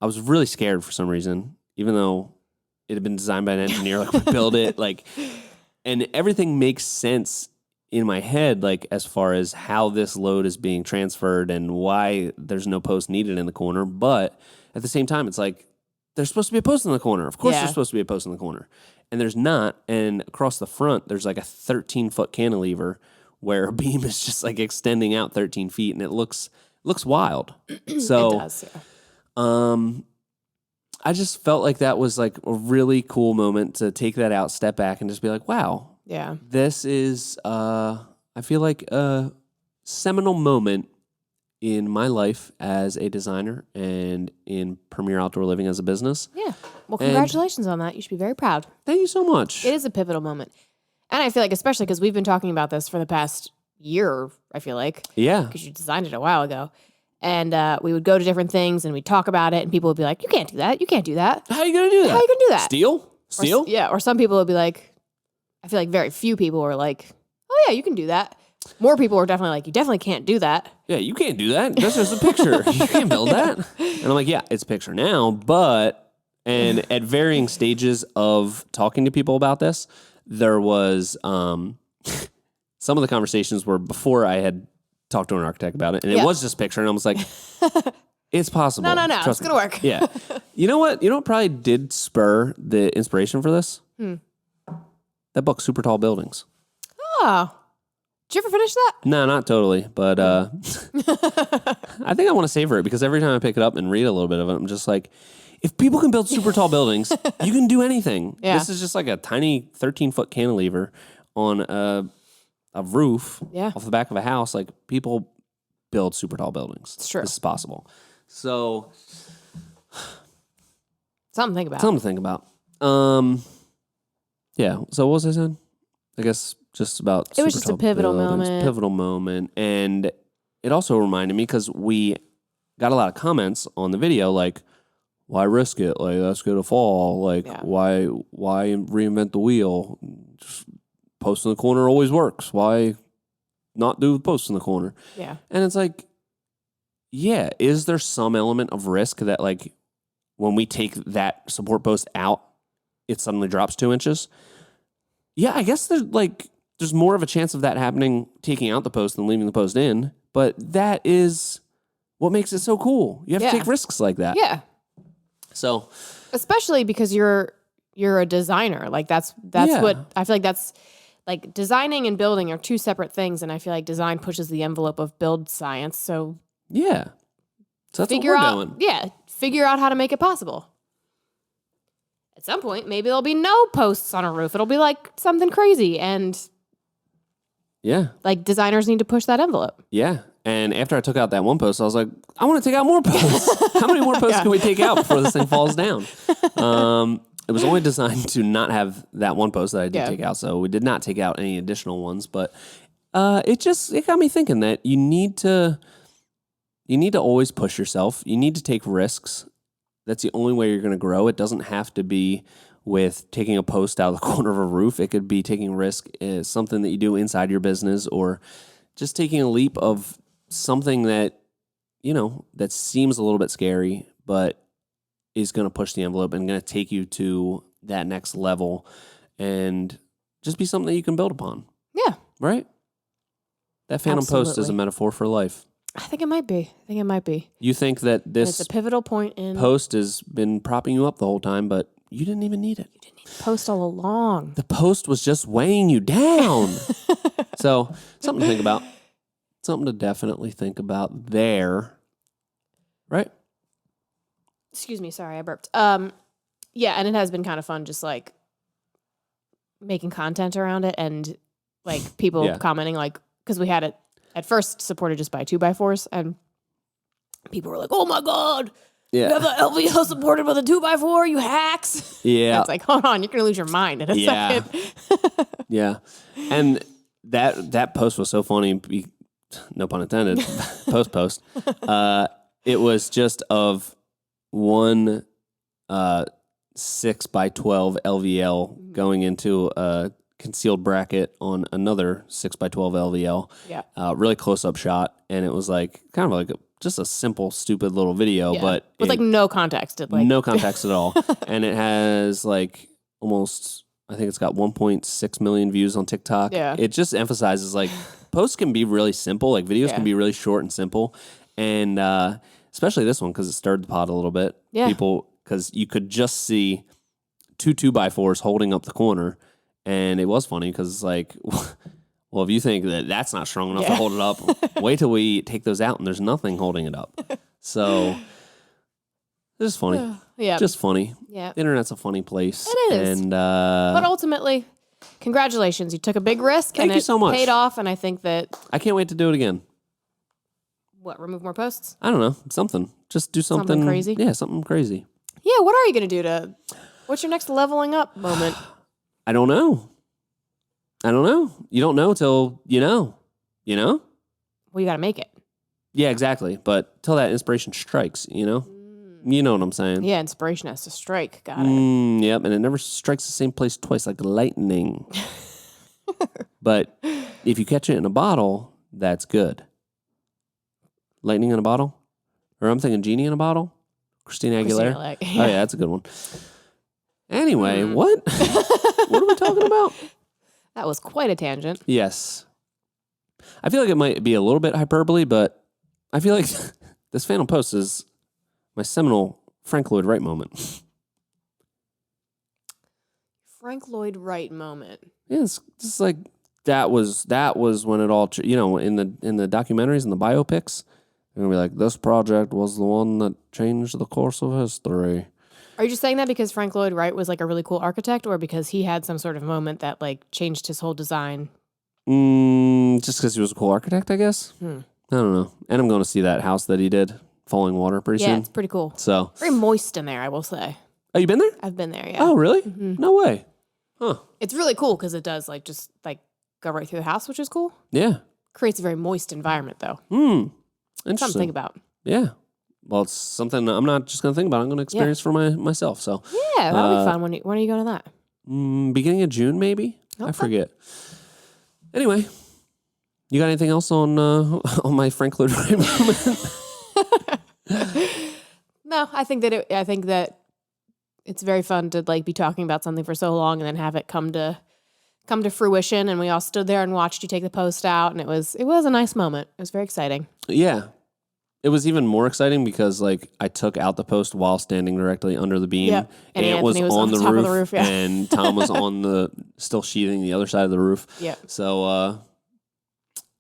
I was really scared for some reason, even though it had been designed by an engineer, like we build it, like, and everything makes sense in my head, like as far as how this load is being transferred and why there's no post needed in the corner. But at the same time, it's like, there's supposed to be a post in the corner. Of course there's supposed to be a post in the corner. And there's not. And across the front, there's like a 13-foot cantilever where a beam is just like extending out 13 feet, and it looks wild. So,
it does, yeah.
I just felt like that was like a really cool moment to take that out, step back, and just be like, wow.
Yeah.
This is, I feel like a seminal moment in my life as a designer and in Premier Outdoor Living as a business.
Yeah. Well, congratulations on that. You should be very proud.
Thank you so much.
It is a pivotal moment. And I feel like, especially because we've been talking about this for the past year, I feel like.
Yeah.
Because you designed it a while ago. And we would go to different things and we'd talk about it, and people would be like, you can't do that. You can't do that.
How are you going to do that?
How are you going to do that?
Steal?
Yeah. Or some people would be like, I feel like very few people were like, oh, yeah, you can do that. More people were definitely like, you definitely can't do that.
Yeah, you can't do that. That's just a picture. You can't build that. And I'm like, yeah, it's a picture now, but, and at varying stages of talking to people about this, there was some of the conversations were before I had talked to an architect about it, and it was just a picture, and I was like, it's possible.
No,
Trust
it's
me.
gonna work.
Yeah. You know what? You know what probably did spur the inspiration for this? That book, Super Tall Buildings.
Oh. Did you ever finish that?
No, not totally, but I think I want to savor it because every time I pick it up and read a little bit of it, I'm just like, if people can build super tall buildings, you can do anything.
Yeah.
This is just like a tiny 13-foot cantilever on a roof off the back of a house. Like, people build super tall buildings.
It's true.
This is possible. So,
Something to think about.
something to think about. Yeah. So what was I saying? I guess just about
It was
super
just a
tall
pivotal
buildings,
moment.
Pivotal moment, and it also reminded me because we got a lot of comments on the video, like, "Why risk it? Like, that's gonna fall. Like, why reinvent the wheel? Just post in the corner always works. Why not do the post in the corner?"
Yeah.
And it's like, yeah, is there some element of risk that, like, when we take that support post out, it suddenly drops 2 inches? Yeah, I guess there's more of a chance of that happening taking out the post than leaving the post in, but that is what makes it so cool. You have to take risks like that.
Yeah.
So,
especially because you're a designer. Like that's what I feel like that's like designing and building are two separate things, and I feel like design pushes the envelope of build science. So
yeah. So that's what we're doing.
Yeah, figure out how to make it possible. At some point, maybe there'll be no posts on a roof. It'll be like something crazy, and like designers need to push that envelope.
Yeah. And after I took out that one post, I was like, I want to take out more posts. How many more posts can we take out before this thing falls down? It was only designed to not have that one post that I did take out, so we did not take out any additional ones. But it got me thinking that you need to always push yourself. You need to take risks. That's the only way you're going to grow. It doesn't have to be with taking a post out of the corner of a roof. It could be taking a risk is something that you do inside your business, or just taking a leap of something that, that seems a little bit scary, but is going to push the envelope and going to take you to that next level and just be something that you can build upon.
Yeah.
Right? That phantom post is a metaphor for life.
I think it might be.
You think that this
it's a pivotal point in
post has been propping you up the whole time, but you didn't even need it.
You didn't need the post all along.
The post was just weighing you down. So, something to think about. Something to definitely think about there. Right?
Excuse me, sorry, I burped. Yeah, and it has been kind of fun just like making content around it and like people commenting, like, because we had it at first supported just by 2x4s, and people were like, "Oh my God, you have the LVL supported by the 2x4, you hacks."
Yeah.
It's like, hold on, you're gonna lose your mind in a second.
Yeah. And that post was so funny, no pun intended, post. It was just of one 6x12 LVL going into a concealed bracket on another 6x12 LVL.
Yeah.
Really close up shot. And it was like kind of like just a simple, stupid little video, but
with like no context.
No context at all. And it has like almost, I think it's got 1.6 million views on TikTok.
Yeah.
It just emphasizes like posts can be really simple. Like videos can be really short and simple. And especially this one, because it stirred the pot a little bit.
Yeah.
People, because you could just see 2x4s holding up the corner. And it was funny because it's like, well, if you think that that's not strong enough to hold it up, wait till we take those out and there's nothing holding it up. So it's just funny. Just funny.
Yeah.
The internet's a funny place.
It is.
And
but ultimately, congratulations. You took a big risk
Thank
and
you
it
so much.
paid off. And I think that
I can't wait to do it again.
remove more posts?
I don't know. Something. Just do something
crazy?
Yeah, something crazy.
Yeah, what are you going to do what's your next leveling up moment?
I don't know. You don't know till you know. You know?
Well, you got to make it.
Yeah, exactly. But till that inspiration strikes, you know? You know what I'm saying?
Yeah, inspiration has to strike. Got it.
Yep, and it never strikes the same place twice like lightning. But if you catch it in a bottle, that's good. Lightning in a bottle? Or I'm thinking Genie in a bottle? Christina Aguilera?
Like,
Oh, yeah, that's a good one. Anyway, what? What are we talking about?
That was quite a tangent.
Yes. I feel like it might be a little bit hyperbole, but I feel like this Phantom Post is my seminal Frank Lloyd Wright moment.
Frank Lloyd Wright moment.
Yeah, it's like that was when it all, in the documentaries and the biopics, they're gonna be like, this project was the one that changed the course of history.
Are you just saying that because Frank Lloyd Wright was like a really cool architect, or because he had some sort of moment that like changed his whole design?
Just because he was a cool architect, I guess. I don't know. And I'm going to see that house that he did, Falling Water, pretty soon.
Yeah, it's pretty cool.
So
Very moist in there, I will say.
Oh, you been there?
I've been there, yeah.
Oh, really? No way. Huh.
It's really cool because it does like just like go right through the house, which is cool.
Yeah.
Creates a very moist environment, though.
Interesting.
Something to think about.
Yeah. Well, it's something I'm not just going to think about. I'm going to experience for myself. So
yeah, that'll be fun. When are you going to that?
Beginning of June, maybe. I forget. Anyway, you got anything else on my Frank Lloyd Wright moment?
No, I think that it's very fun to like be talking about something for so long and then have it come to fruition. And we all stood there and watched you take the post out, and it was a nice moment. It was very exciting.
Yeah. It was even more exciting because like I took out the post while standing directly under the beam.
Yep. And
Ant was on the
top
roof,
of the roof, yeah.
and Tom was on still sheathing the other side of the roof.
Yeah.
So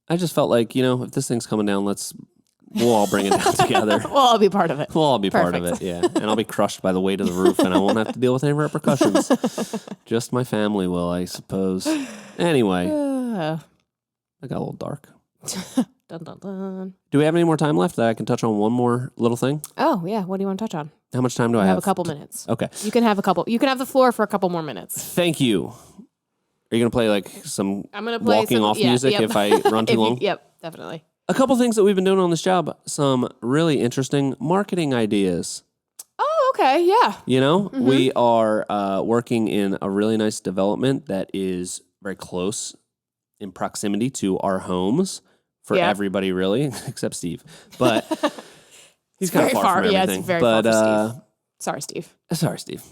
I just felt like, if this thing's coming down, we'll all bring it down together.
We'll all be part of it.
We'll all be part of it, yeah. And I'll be crushed by the weight of the roof, and I won't have to deal with any repercussions. Just my family will, I suppose. Anyway, I got a little dark.
Dun, dun, dun.
Do we have any more time left that I can touch on one more little thing?
Oh, yeah. What do you want to touch on?
How much time do I
have?
have?
A couple minutes.
Okay.
You can have the floor for a couple more minutes.
Thank you. Are you going to play like some
I'm gonna play
walking off music
yep.
if I run too long?
Yep, definitely.
A couple things that we've been doing on this job, some really interesting marketing ideas.
Oh, okay. Yeah.
We are working in a really nice development that is very close in proximity to our homes for everybody, really, except Steve. But he's kind of far from everything.
It's very far from Steve. Sorry, Steve.
Sorry, Steve.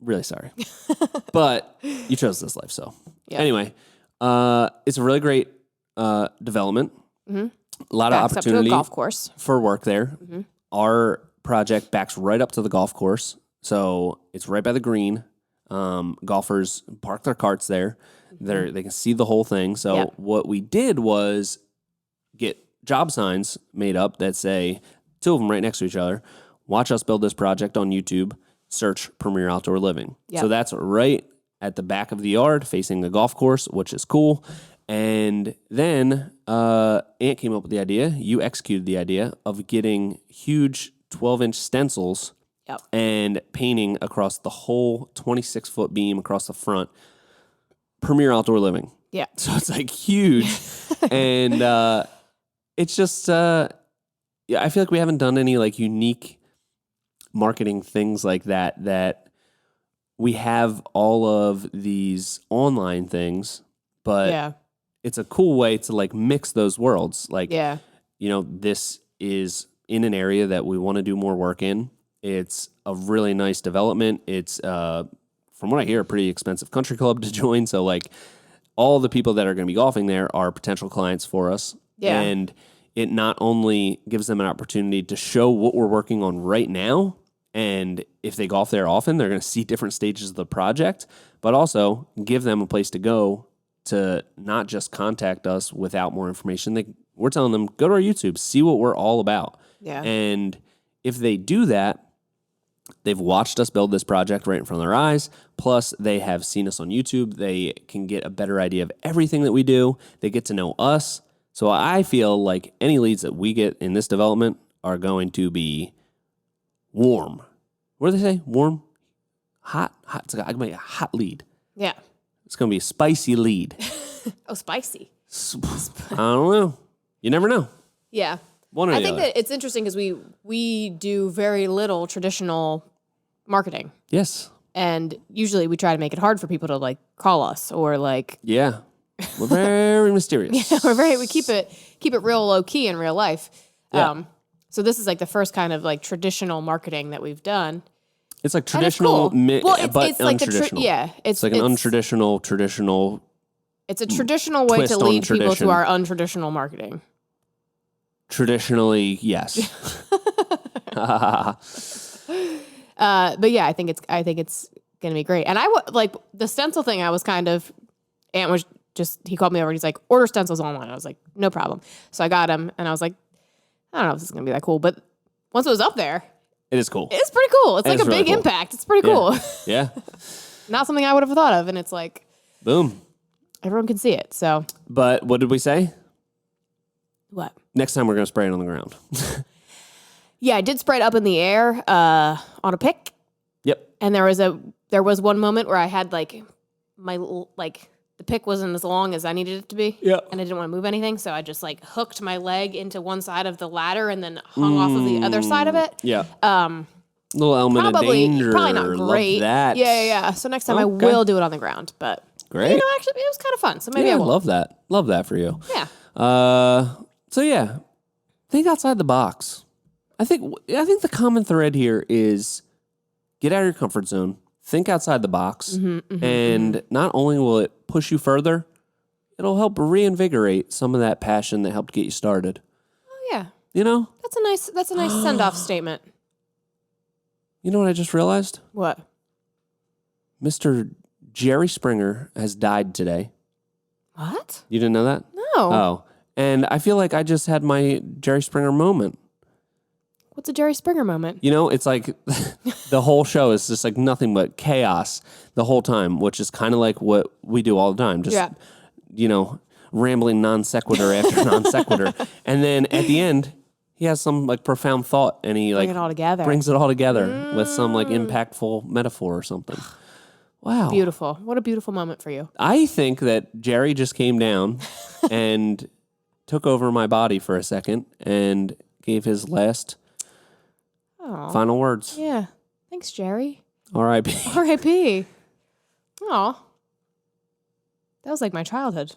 Really sorry. But you chose this life, so.
Yep.
Anyway, it's a really great development. Mm-hmm. A lot of opportunity
up to a golf course
for work there. Mm-hmm. Our project backs right up to the golf course, so it's right by the green. Golfers park their carts there. Mm-hmm. They can see the whole thing. So what we did was get job signs made up that say, two of them right next to each other, watch us build this project on YouTube, search Premier Outdoor Living. Yep. So that's right at the back of the yard facing the golf course, which is cool. And then Ant came up with the idea, you executed the idea of getting huge 12-inch stencils and painting across the whole 26-foot beam across the front, Premier Outdoor Living.
Yeah.
So it's like huge. And it's just, I feel like we haven't done any like unique marketing things like that we have all of these online things, but it's a cool way to like mix those worlds. Like, this is in an area that we want to do more work in. It's a really nice development. It's, from what I hear, a pretty expensive country club to join. So like all the people that are going to be golfing there are potential clients for us. Yeah. And it not only gives them an opportunity to show what we're working on right now, and if they golf there often, they're going to see different stages of the project, but also give them a place to go to not just contact us without more information. We're telling them, go to our YouTube, see what we're all about. Yeah. And if they do that, they've watched us build this project right in front of their eyes. Plus, they have seen us on YouTube. They can get a better idea of everything that we do. They get to know us. So I feel like any leads that we get in this development are going to be warm. What do they say? Warm? Hot? Hot. It's going to be a hot lead.
Yeah.
It's going to be a spicy lead.
Oh, spicy.
I don't know. You never know.
Yeah.
One or
I
the
think
other.
that it's interesting because we do very little traditional marketing.
Yes.
And usually we try to make it hard for people to like call us or like.
Yeah. We're very mysterious.
We keep it real low key in real life.
Yeah.
So this is like the first kind of like traditional marketing that we've done.
It's like traditional,
cool.
but
it's like
untraditional.
it's
like an untraditional, traditional
It's a traditional way
twist
to
on
lead people
tradition.
to our untraditional marketing.
Traditionally, yes.
But yeah, I think it's gonna be great. And like the stencil thing. I was kind of, Ant was just, he called me over. He's like, order stencils online. I was like, no problem. So I got him, and I was like, I don't know if this is gonna be that cool, but once it was up there,
It is cool.
it's pretty cool. It's like
is
a
really
big
cool.
impact. It's pretty
Yeah.
cool.
Yeah.
Not something I would have thought of, and it's like
Boom.
everyone can see it. So
But what did we say?
what?
Next time we're going to spray it on the ground.
Yeah, I did spray it up in the air on a pick,
Yep.
and there was one moment where I had like the pick wasn't as long as I needed it to be.
Yep.
And I didn't want to move anything, so I just like hooked my leg into one side of the ladder and then hung off of the other side of it.
Yeah. Little element of
Probably
danger.
not
Love
great.
that.
Yeah. So next time I
Okay.
will do it on the ground, but
Great.
you know, actually it was kind of fun. So maybe
Yeah,
I will.
love that. Love that for you.
Yeah.
So yeah, think outside the box. I think the common thread here is get out of your comfort zone, think outside the box, and not only will it push you further, it'll help reinvigorate some of that passion that helped get you started.
Oh yeah.
You know?
That's a nice send off statement.
You know what I just realized?
What?
Mr. Jerry Springer has died today.
What?
You didn't know that?
No.
Oh. And I feel like I just had my Jerry Springer moment.
What's a Jerry Springer moment?
You know, it's like the whole show is just like nothing but chaos the whole time, which is kind of like what we do all the time. Just,
Yeah.
you know, rambling non sequitur after non sequitur. And then at the end, he has some like profound thought and he like
Bring it all together.
brings it all together with some like impactful metaphor or something. Wow.
Beautiful. What a beautiful moment for you.
I think that Jerry just came down and took over my body for a second and gave his last
Oh.
final words.
Yeah. Thanks, Jerry.
R.I.P.
R.I.P. Aw. That was like my childhood.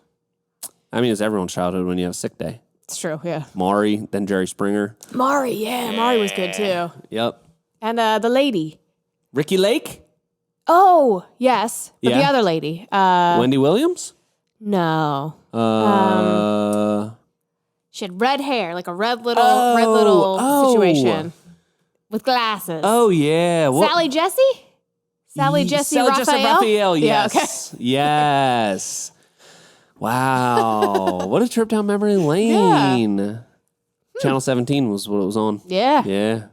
I mean, it's everyone's childhood when you have a sick day.
It's true, yeah.
Maury, then Jerry Springer.
Mari, yeah. Mari was good too.
Yep.
And the lady.
Ricky Lake?
Oh, yes. But the
Yeah.
other lady.
Wendy Williams?
No. She had red hair, like a red little
Oh.
situation. With glasses.
Oh, yeah. What?
Sally Jesse? Sally Jesse
Raphael,
Raphael? Yeah,
yes. Yes. Wow. What a trip down memory lane. Channel 17 was what it was on.
Yeah.
Yeah.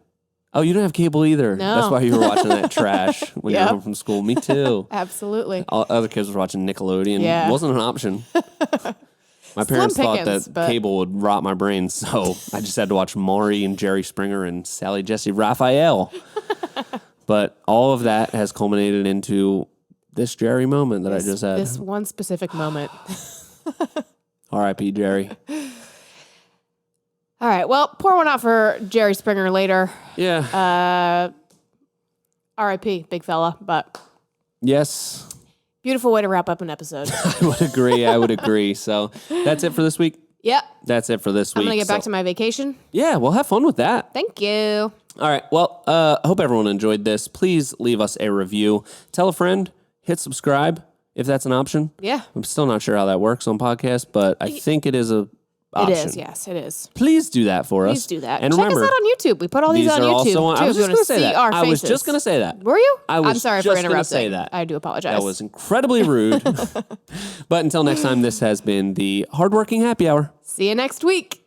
Oh, you don't have cable either.
No.
That's why you were watching that trash when you were
Yep.
home from school. Me too.
Absolutely.
All other kids were watching Nickelodeon.
Yeah.
It wasn't an option. My parents thought
pickings,
that
but-
cable would rot my brain, so I just had to watch Maury and Jerry Springer and Sally Jesse Raphael. But all of that has culminated into this Jerry moment that I just had.
This one specific moment.
R.I.P. Jerry.
All right. Well, pour one out for Jerry Springer later.
Yeah.
R.I.P. Big fella. But
Yes.
beautiful way to wrap up an episode.
I would agree. I would agree. So that's it for this week.
Yep.
That's it for this week.
I'm going to get back
So-
to my vacation.
Yeah, well, have fun with that.
Thank you.
All right. Well, hope everyone enjoyed this. Please leave us a review. Tell a friend. Hit subscribe if that's an option.
Yeah.
I'm still not sure how that works on podcasts, but I think it is a option.
It is. Yes, it is.
Please do that for us.
Please do that.
And
Check
remember,
us out on YouTube. We put all these on
are
YouTube.
also on.
too,
I was
if you
just
wanna
going to say
see
that.
our
I was
faces.
just going to say that.
Were you?
I was
I'm sorry for
just gonna
interrupting.
say that.
I do apologize.
That was incredibly rude. But until next time, this has been the Hardworking Happy Hour.
See you next week.